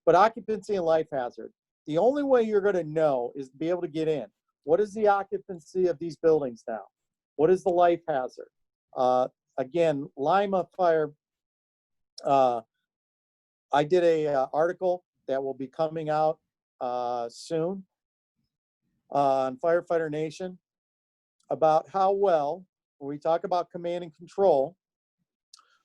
But occupancy and life hazard, the only way you're gonna know is to be able to get in. What is the occupancy of these buildings now? What is the life hazard? Again, Lima Fire, I did a article that will be coming out soon on Firefighter Nation about how well, when we talk about command and control,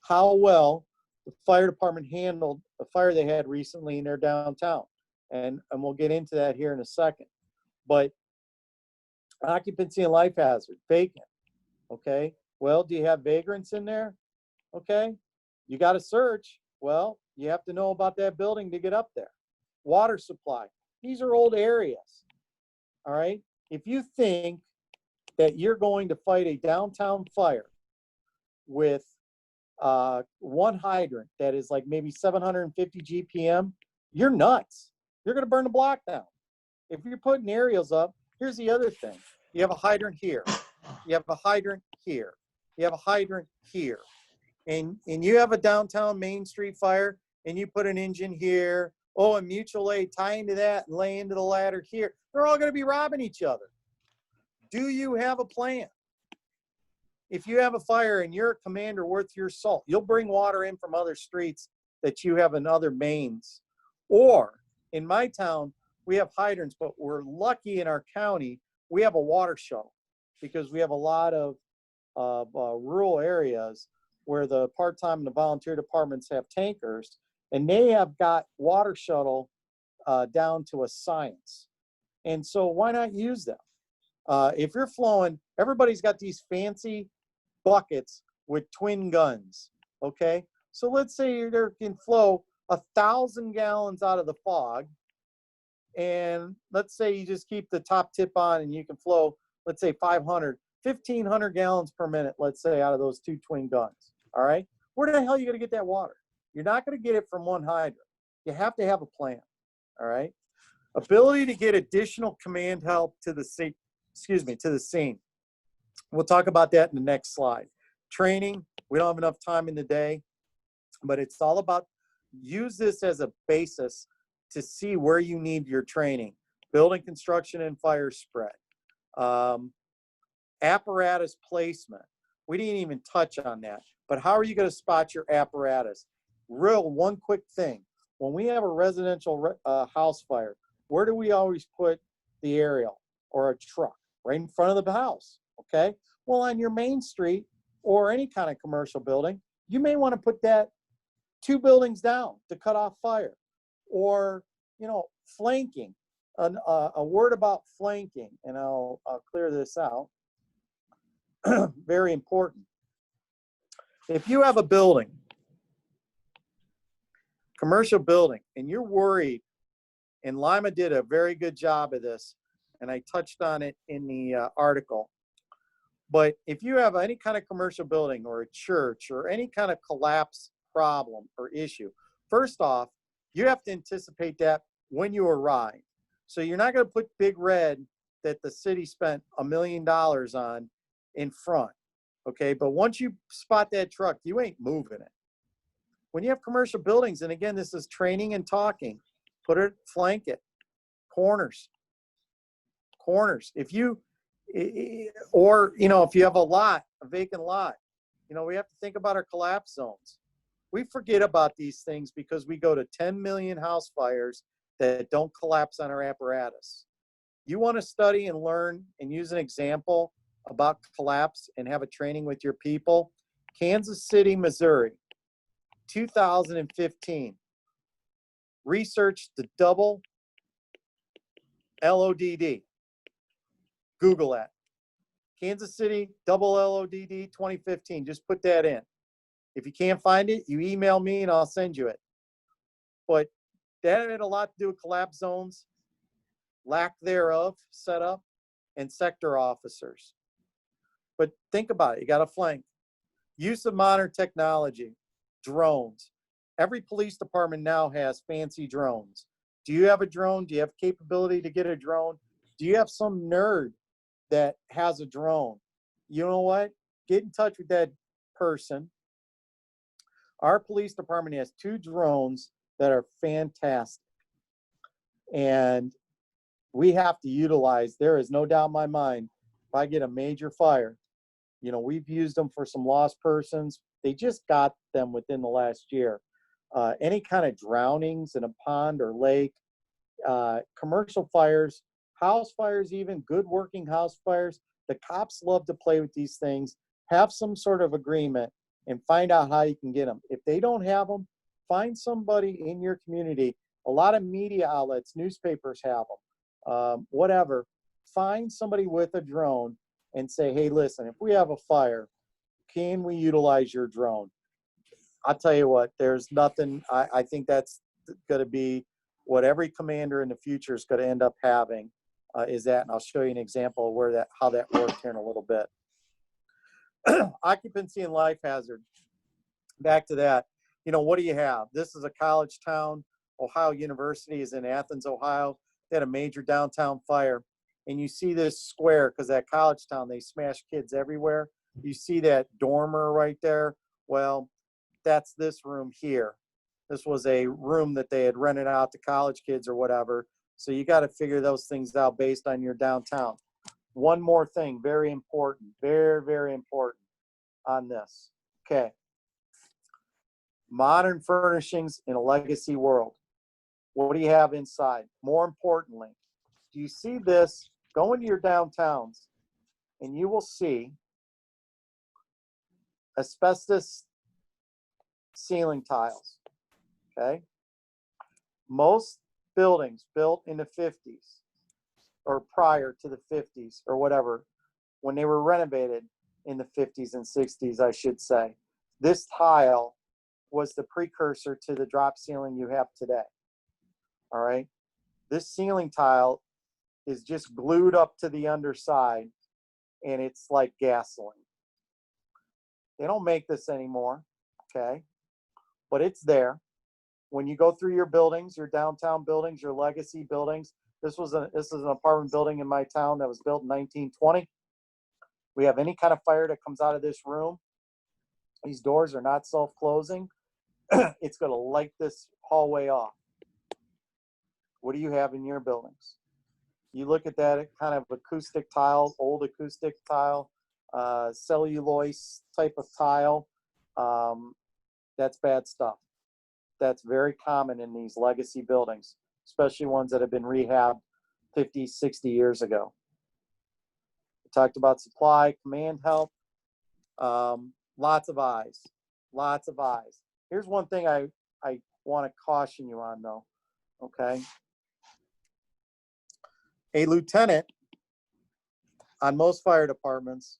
how well the fire department handled the fire they had recently in their downtown. And we'll get into that here in a second. But occupancy and life hazard, vacant, okay? Well, do you have vagrants in there? Okay, you got to search. Well, you have to know about that building to get up there. Water supply. These are old areas. All right. If you think that you're going to fight a downtown fire with one hydrant that is like maybe 750 GPM, you're nuts. You're going to burn the block down. If you're putting aerials up, here's the other thing. You have a hydrant here. You have a hydrant here. You have a hydrant here. And you have a downtown Main Street fire, and you put an engine here, a mutual aid, tie into that and lay into the ladder here. They're all going to be robbing each other. Do you have a plan? If you have a fire and you're a commander worth your salt, you'll bring water in from other streets that you have in other mains. Or in my town, we have hydrants, but we're lucky in our county, we have a water shuttle because we have a lot of rural areas where the part-time and the volunteer departments have tankers, and they have got water shuttle down to a science. And so why not use them? If you're flowing, everybody's got these fancy buckets with twin guns, okay? So let's say you can flow 1,000 gallons out of the fog, and let's say you just keep the top tip on and you can flow, let's say 1,500 gallons per minute, let's say, out of those two twin guns. All right, where the hell are you going to get that water? You're not going to get it from one hydrant. You have to have a plan. All right, ability to get additional command help to the scene. To the scene. We'll talk about that in the next slide. Training. We don't have enough time in the day. But it's all about, use this as a basis to see where you need your training. Building construction and fire spread. Apparatus placement. We didn't even touch on that. But how are you going to spot your apparatus? One quick thing. When we have a residential house fire, where do we always put the aerial or a truck? Right in front of the house, okay? Well, on your main street or any kind of commercial building, you may want to put that 2 buildings down to cut off fire. Or, you know, flanking. A word about flanking, and I'll clear this out. Very important. If you have a building, commercial building, and you're worried, and Lima did a very good job of this, and I touched on it in the article, but if you have any kind of commercial building or a church or any kind of collapse problem or issue, first off, you have to anticipate that when you arrive. So you're not going to put big red that the city spent $1 million on in front, okay? But once you spot that truck, you ain't moving it. When you have commercial buildings, and again, this is training and talking, put it, flank it, corners. If you, or, you know, if you have a vacant lot, you know, we have to think about our collapse zones. We forget about these things because we go to 10 million house fires that don't collapse on our apparatus. You want to study and learn and use an example about collapse and have a training with your people? Kansas City, Missouri, 2015. Research the double LODD. Google that. Kansas City, double LODD 2015. Just put that in. If you can't find it, you email me and I'll send you it. But that had a lot to do with collapse zones, lack thereof set up, and sector officers. But think about it. You got to flank. Use of modern technology, drones. Every police department now has fancy drones. Do you have a drone? Do you have capability to get a drone? Do you have some nerd that has a drone? You know what? Get in touch with that person. Our police department has 2 drones that are fantastic. And we have to utilize, there is no doubt in my mind, if I get a major fire, you know, we've used them for some lost persons. They just got them within the last year. Any kind of drownings in a pond or lake, commercial fires, house fires, even good working house fires. The cops love to play with these things. Have some sort of agreement and find out how you can get them. If they don't have them, find somebody in your community. A lot of media outlets, newspapers have them, whatever. Find somebody with a drone and say, hey, listen, if we have a fire, can we utilize your drone? I'll tell you what, there's nothing, I think that's going to be what every commander in the future is going to end up having, is that, and I'll show you an example of where how that worked here in a little bit. Occupancy and life hazard. Back to that. You know, what do you have? This is a college town. Ohio University is in Athens, Ohio. They had a major downtown fire. And you see this square, because that college town, they smash kids everywhere. You see that dormer right there? Well, that's this room here. This was a room that they had rented out to college kids or whatever. So you got to figure those things out based on your downtown. One more thing, very important, very, very important on this. Okay. Modern furnishings in a legacy world. What do you have inside? More importantly, do you see this? Go into your downtowns and you will see asbestos ceiling tiles. Okay. Most buildings built in the 50s or prior to the 50s or whatever, when they were renovated in the 50s and 60s, I should say, this tile was the precursor to the drop ceiling you have today. All right. This ceiling tile is just glued up to the underside and it's like gasoline. They don't make this anymore. Okay. But it's there. When you go through your buildings, your downtown buildings, your legacy buildings, this is an apartment building in my town that was built in 1920. We have any kind of fire that comes out of this room. These doors are not self-closing. it's going to light this hallway off. What do you have in your buildings? You look at that kind of acoustic tile, old acoustic tile, cellulose type of tile. That's bad stuff. That's very common in these legacy buildings, especially ones that have been rehabbed 50, 60 years ago. We talked about supply, command help, lots of eyes, lots of eyes. Here's one thing I want to caution you on though, okay? A lieutenant on most fire departments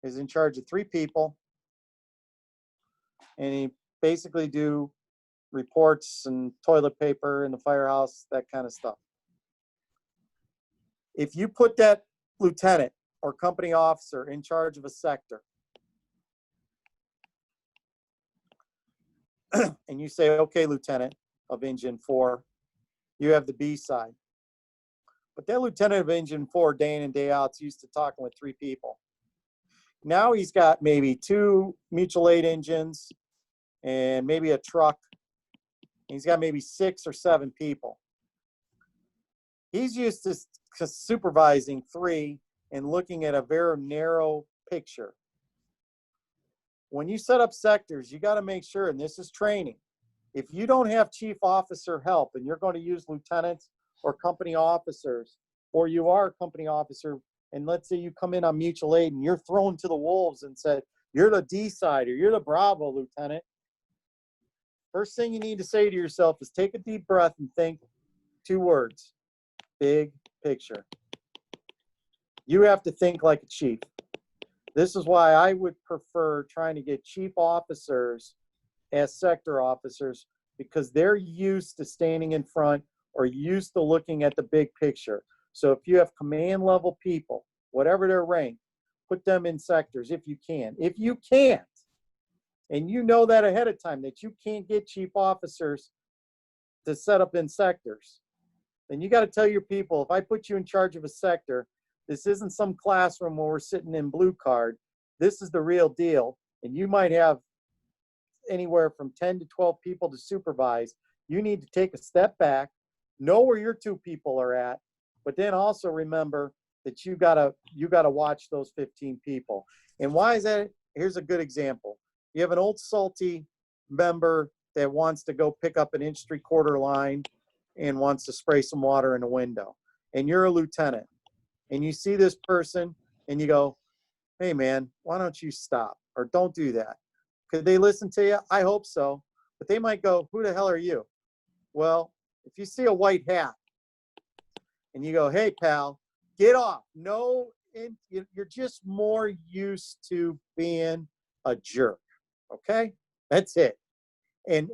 is in charge of 3 people, and he basically do reports and toilet paper in the firehouse, that kind of stuff. If you put that lieutenant or company officer in charge of a sector, and you say, okay, lieutenant of Engine 4, you have the B side. But that lieutenant of Engine 4, day in and day out, is used to talking with 3 people. Now he's got maybe 2 mutual aid engines and maybe a truck. He's got maybe 6 or 7 people. He's used to supervising 3 and looking at a very narrow picture. When you set up sectors, you got to make sure, and this is training, if you don't have chief officer help and you're going to use lieutenants or company officers, or you are a company officer, and let's say you come in on mutual aid and you're thrown to the wolves and said, you're the D side or you're the Bravo, lieutenant. First thing you need to say to yourself is take a deep breath and think 2 words: big picture. You have to think like a chief. This is why I would prefer trying to get chief officers as sector officers, because they're used to standing in front or used to looking at the big picture. So if you have command level people, whatever their rank, put them in sectors if you can. If you can't, and you know that ahead of time that you can't get chief officers to set up in sectors, then you got to tell your people, if I put you in charge of a sector, this isn't some classroom where we're sitting in blue card. This is the real deal. And you might have anywhere from 10 to 12 people to supervise. You need to take a step back, know where your 2 people are at, but then also remember that you gotta watch those 15 people. And why is that? Here's a good example. You have an old salty member that wants to go pick up an 1 3/4 line and wants to spray some water in a window. And you're a lieutenant. And you see this person and you go, hey man, why don't you stop? Or don't do that. Could they listen to you? I hope so. But they might go, who the hell are you? Well, if you see a white hat and you go, hey pal, get off. No, you're just more used to being a jerk. Okay? That's it. And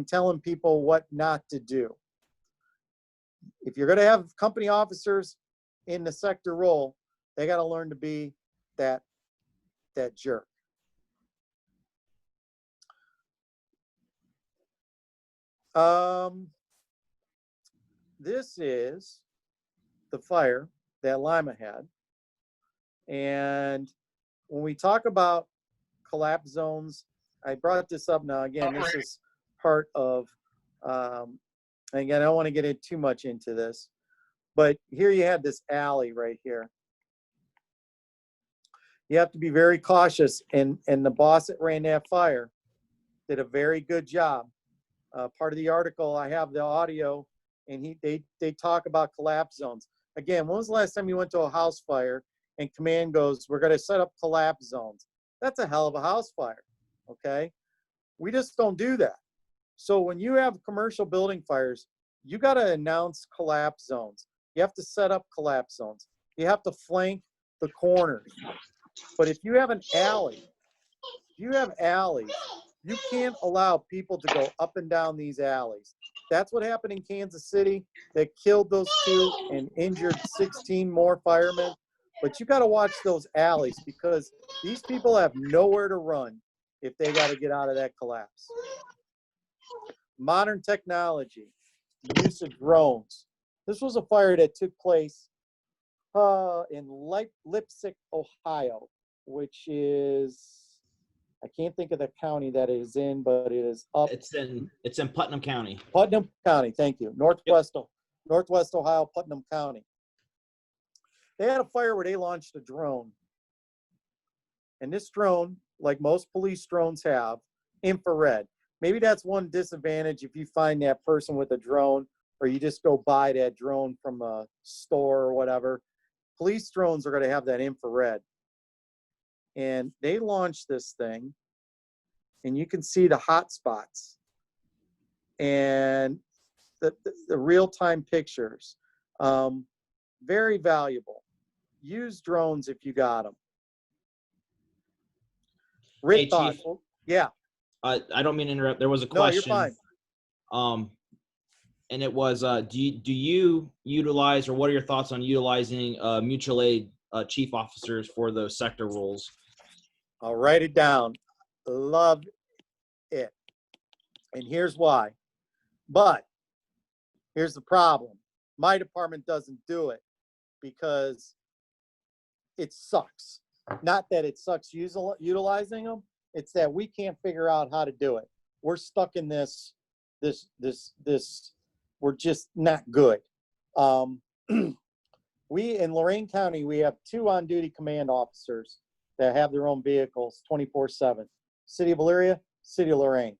telling people what not to do. If you're going to have company officers in the sector role, they got to learn to be that jerk. This is the fire that Lima had. And when we talk about collapse zones, I brought this up now. Again, this is part of, again, I don't want to get in too much into this, but here you have this alley right here. You have to be very cautious, and the boss that ran that fire did a very good job. Part of the article, I have the audio, and they talk about collapse zones. Again, when was the last time you went to a house fire and command goes, we're going to set up collapse zones? That's a hell of a house fire, okay? We just don't do that. So when you have commercial building fires, you got to announce collapse zones. You have to set up collapse zones. You have to flank the corners. But if you have an alley, you can't allow people to go up and down these alleys. That's what happened in Kansas City. They killed those 2 and injured 16 more firemen. But you got to watch those alleys, because these people have nowhere to run if they got to get out of that collapse. Modern technology, the use of drones. This was a fire that took place in Leipsic, Ohio, which is I can't think of the county that it is in, but it is up It's in Putnam County. Putnam County. Thank you. Northwest Ohio, Putnam County. They had a fire where they launched a drone. And this drone, like most police drones have, infrared. Maybe that's one disadvantage if you find that person with a drone, or you just go buy that drone from a store or whatever. Police drones are going to have that infrared. And they launched this thing, and you can see the hot spots and the real-time pictures. Very valuable. Use drones if you got them. Rick, Hey, thoughts? Chief. Yeah. I don't mean to interrupt. There was a No, question. you're fine. And it was, do you utilize, or what are your thoughts on utilizing mutual aid chief officers for those sector roles? I'll write it down. Love it. And here's why. But here's the problem. My department doesn't do it because it sucks. Not that it sucks utilizing them. It's that we can't figure out how to do it. We're stuck in this, we're just not good. We, in Lorain County, we have 2 on-duty command officers that have their own vehicles 24/7. City of Elyria, City of Lorain.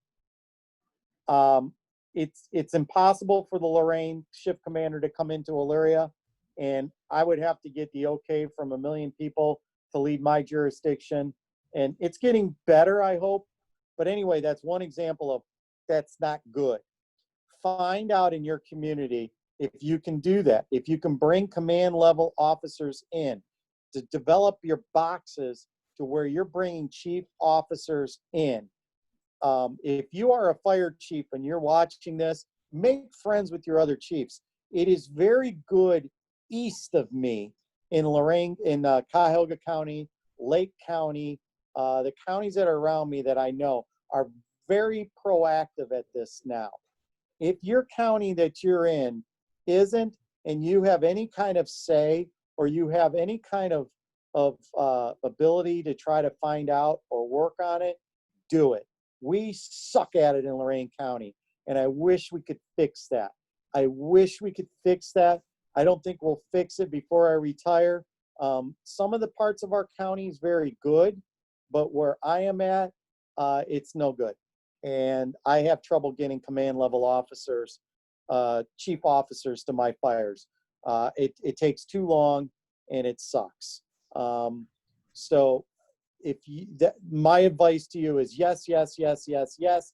It's impossible for the Lorain shift commander to come into Elyria, and I would have to get the okay from 1 million people to leave my jurisdiction. And it's getting better, I hope. But anyway, that's one example of that's not good. Find out in your community if you can do that, if you can bring command level officers in to develop your boxes to where you're bringing chief officers in. If you are a fire chief and you're watching this, make friends with your other chiefs. It is very good east of me in Lorain, in Cuyahoga County, Lake County, the counties that are around me that I know are very proactive at this now. If your county that you're in isn't, and you have any kind of say, or you have any kind of ability to try to find out or work on it, do it. We suck at it in Lorain County, and I wish we could fix that. I wish we could fix that. I don't think we'll fix it before I retire. Some of the parts of our county is very good, but where I am at, it's no good. And I have trouble getting command level officers, chief officers to my fires. It takes too long, and it sucks. So if you, my advice to you is yes, yes, yes, yes, yes.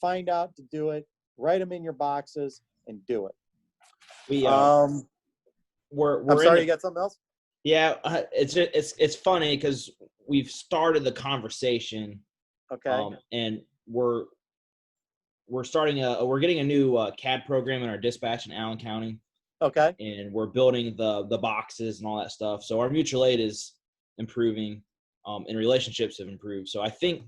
Find out to do it. Write them in your boxes and do it. We're I'm sorry, you got something else? Yeah, it's funny because we've started the conversation. Okay. And we're getting a new CAD program in our dispatch in Allen County. Okay. And we're building the boxes and all that stuff. So our mutual aid is improving, and relationships have improved. So I think,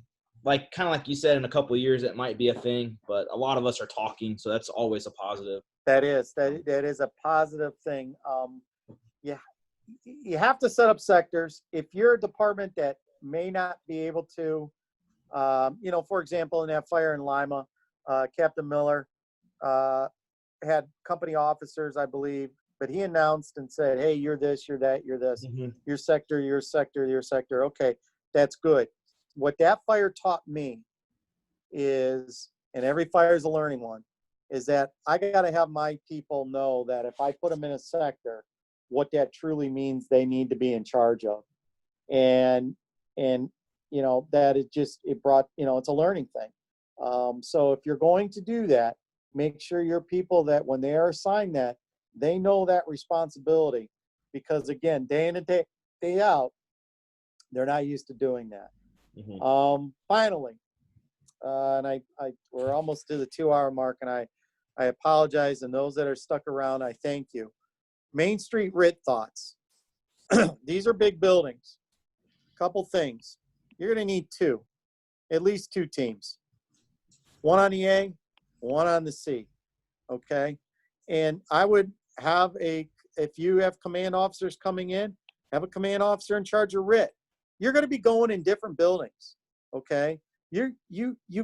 kind of like you said, in a couple of years it might be a thing, but a lot of us are talking, so that's always a positive. That is a positive thing. Yeah, you have to set up sectors. If you're a department that may not be able to, for example, in that fire in Lima, Captain Miller had company officers, I believe, but he announced and said, hey, you're this, you're that, you're this, your sector, your sector, your sector. Okay, that's good. What that fire taught me is, and every fire is a learning one, is that I got to have my people know that if I put them in a sector, what that truly means they need to be in charge of. And that it brought, it's a learning thing. So if you're going to do that, make sure your people that when they are assigned that, they know that responsibility, because again, day in and day out, they're not used to doing that. Finally, and we're almost to the 2-hour mark, and I apologize, and those that are stuck around, I thank you. Main Street RIT thoughts. These are big buildings. Couple things. You're going to need at least two teams. One on the A, one on the C. Okay? And I would have if you have command officers coming in, have a command officer in charge of RIT. You're going to be going in different buildings. Okay. You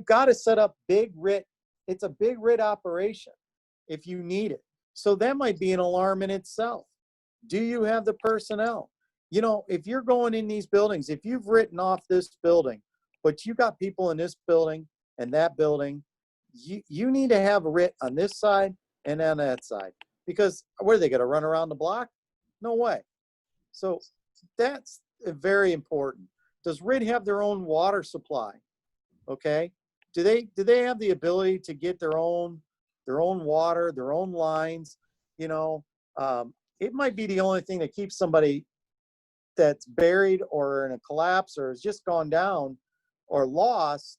got to set up big RIT. It's a big RIT operation if you need it. So that might be an alarm in itself. Do you have the personnel? You know, if you're going in these buildings, if you've written off this building, but you got people in this building and that building, you need to have a RIT on this side and on that side. Because what are they going to run around the block? No way. So that's very important. Does RIT have their own water supply? Okay. Do they have the ability to get their own water, their own lines? You know, it might be the only thing that keeps somebody that's buried or in a collapse or has just gone down or lost.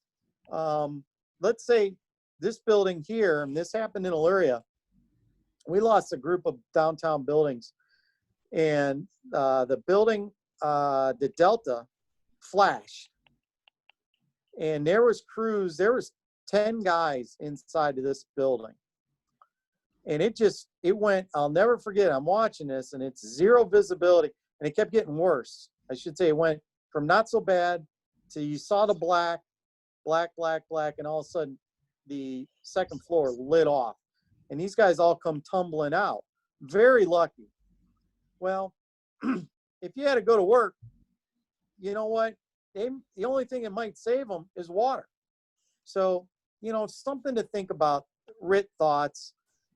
Let's say this building here, and this happened in Elyria, we lost a group of downtown buildings, and the building, the Delta, flashed, and there was 10 guys inside of this building, and it went, I'll never forget, I'm watching this, and it's zero visibility, and it kept getting worse. I should say it went from not so bad to you saw the black, and all of a sudden the second floor lit off, and these guys all come tumbling out. Very lucky. Well, if you had to go to work, you know what? The only thing that might save them is water. So, you know, something to think about. RIT thoughts.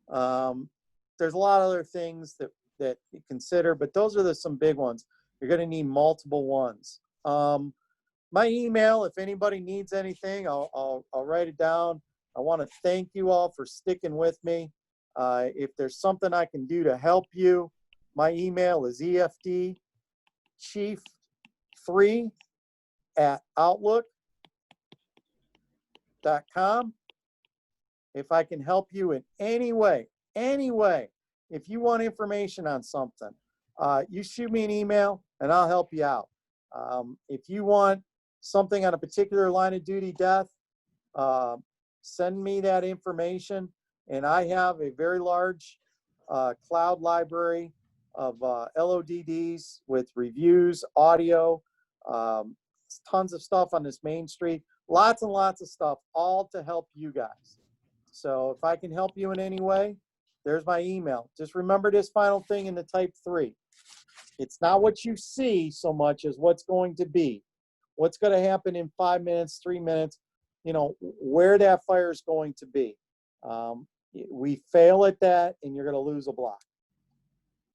There's a lot of other things that you consider, but those are some big ones. You're going to need multiple ones. My email, if anybody needs anything, I'll write it down. I want to thank you all for sticking with me. If there's something I can do to help you, my email is efdchief3@outlook.com. If I can help you in any way, if you want information on something, you shoot me an email and I'll help you out. If you want something on a particular line of duty death, send me that information. And I have a very large cloud library of LODDs with reviews, audio, tons of stuff on this main street, lots and lots of stuff, all to help you guys. So if I can help you in any way, there's my email. Just remember this final thing in the type 3. It's not what you see so much as what's going to be. What's going to happen in 5 minutes, 3 minutes, you know, where that fire is going to be. We fail at that, and you're going to lose a block.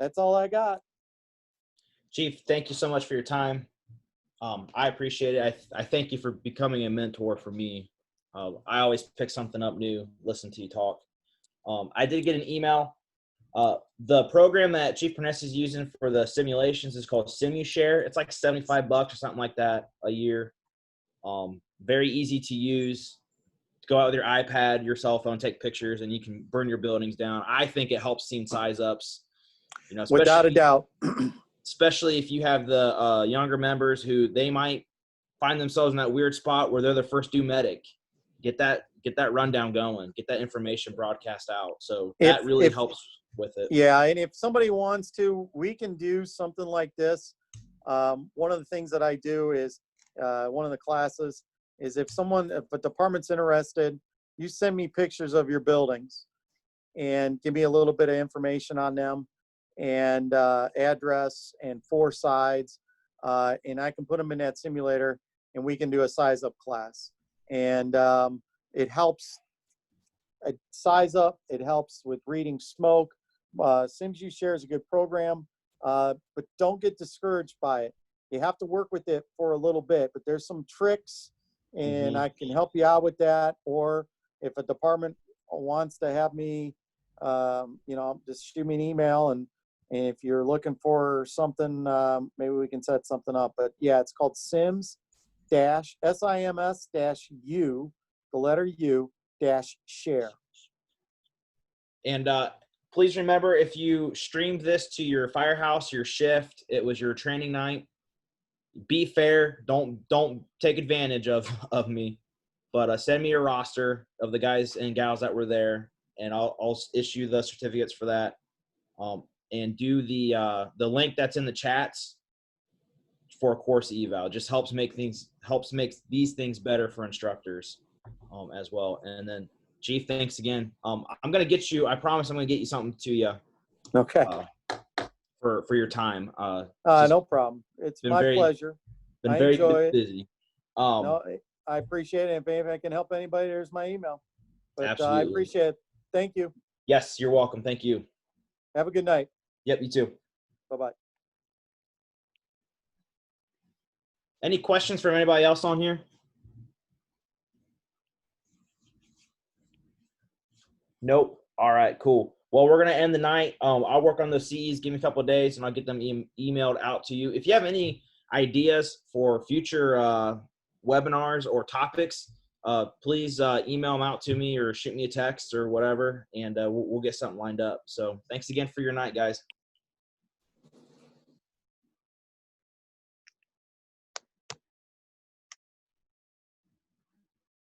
That's all I got. Chief, thank you so much for your time. I appreciate it. I thank you for becoming a mentor for me. I always pick something up new, listen to you talk. I did get an email. The program that Chief Perness is using for the simulations is called SimuShare. It's like $75 or something like that a year. Very easy to use. Go out with your iPad, your cell phone, take pictures, and you can burn your buildings down. I think it helps scene size ups. You know, without a doubt. Especially if you have the younger members who they might find themselves in that weird spot where they're the first due medic. Get that rundown going. Get that information broadcast out. So that really helps with it. Yeah, and if somebody wants to, we can do something like this. One of the things that I do is one of the classes is if a department's interested, you send me pictures of your buildings and give me a little bit of information on them and address and 4 sides, and I can put them in that simulator and we can do a size up class. And it helps size up. It helps with reading smoke. SimuShare is a good program, but don't get discouraged by it. You have to work with it for a little bit, but there's some tricks, and I can help you out with that. Or if a department wants to have me, you know, just shoot me an email, and if you're looking for something, maybe we can set something up. But yeah, it's called SIMS-U, the letter U, -share. And please remember, if you streamed this to your firehouse, your shift, it was your training night, be fair. Don't take advantage of me, but send me your roster of the guys and gals that were there, and I'll issue the certificates for that. And do the link that's in the chats. for a course eval. It just helps make these things better for instructors as well. And then Chief, thanks again. I'm gonna get you. I promise I'm gonna get you something to you. Okay. For your time. No problem. It's my pleasure. Been I very enjoy it. busy. No, I appreciate it. If I can help anybody, there's my email. But I Absolutely. appreciate it. Thank you. Yes, you're welcome. Thank you. Have a good night. Yep, you too. Bye-bye. Any questions from anybody else on here? Nope. All right, cool. Well, we're going to end the night. I'll work on those CEs. Give me a couple of days, and I'll get them emailed out to you. If you have any ideas for future webinars or topics, please email them out to me or shoot me a text or whatever, and we'll get something lined up. So thanks again for your night, guys.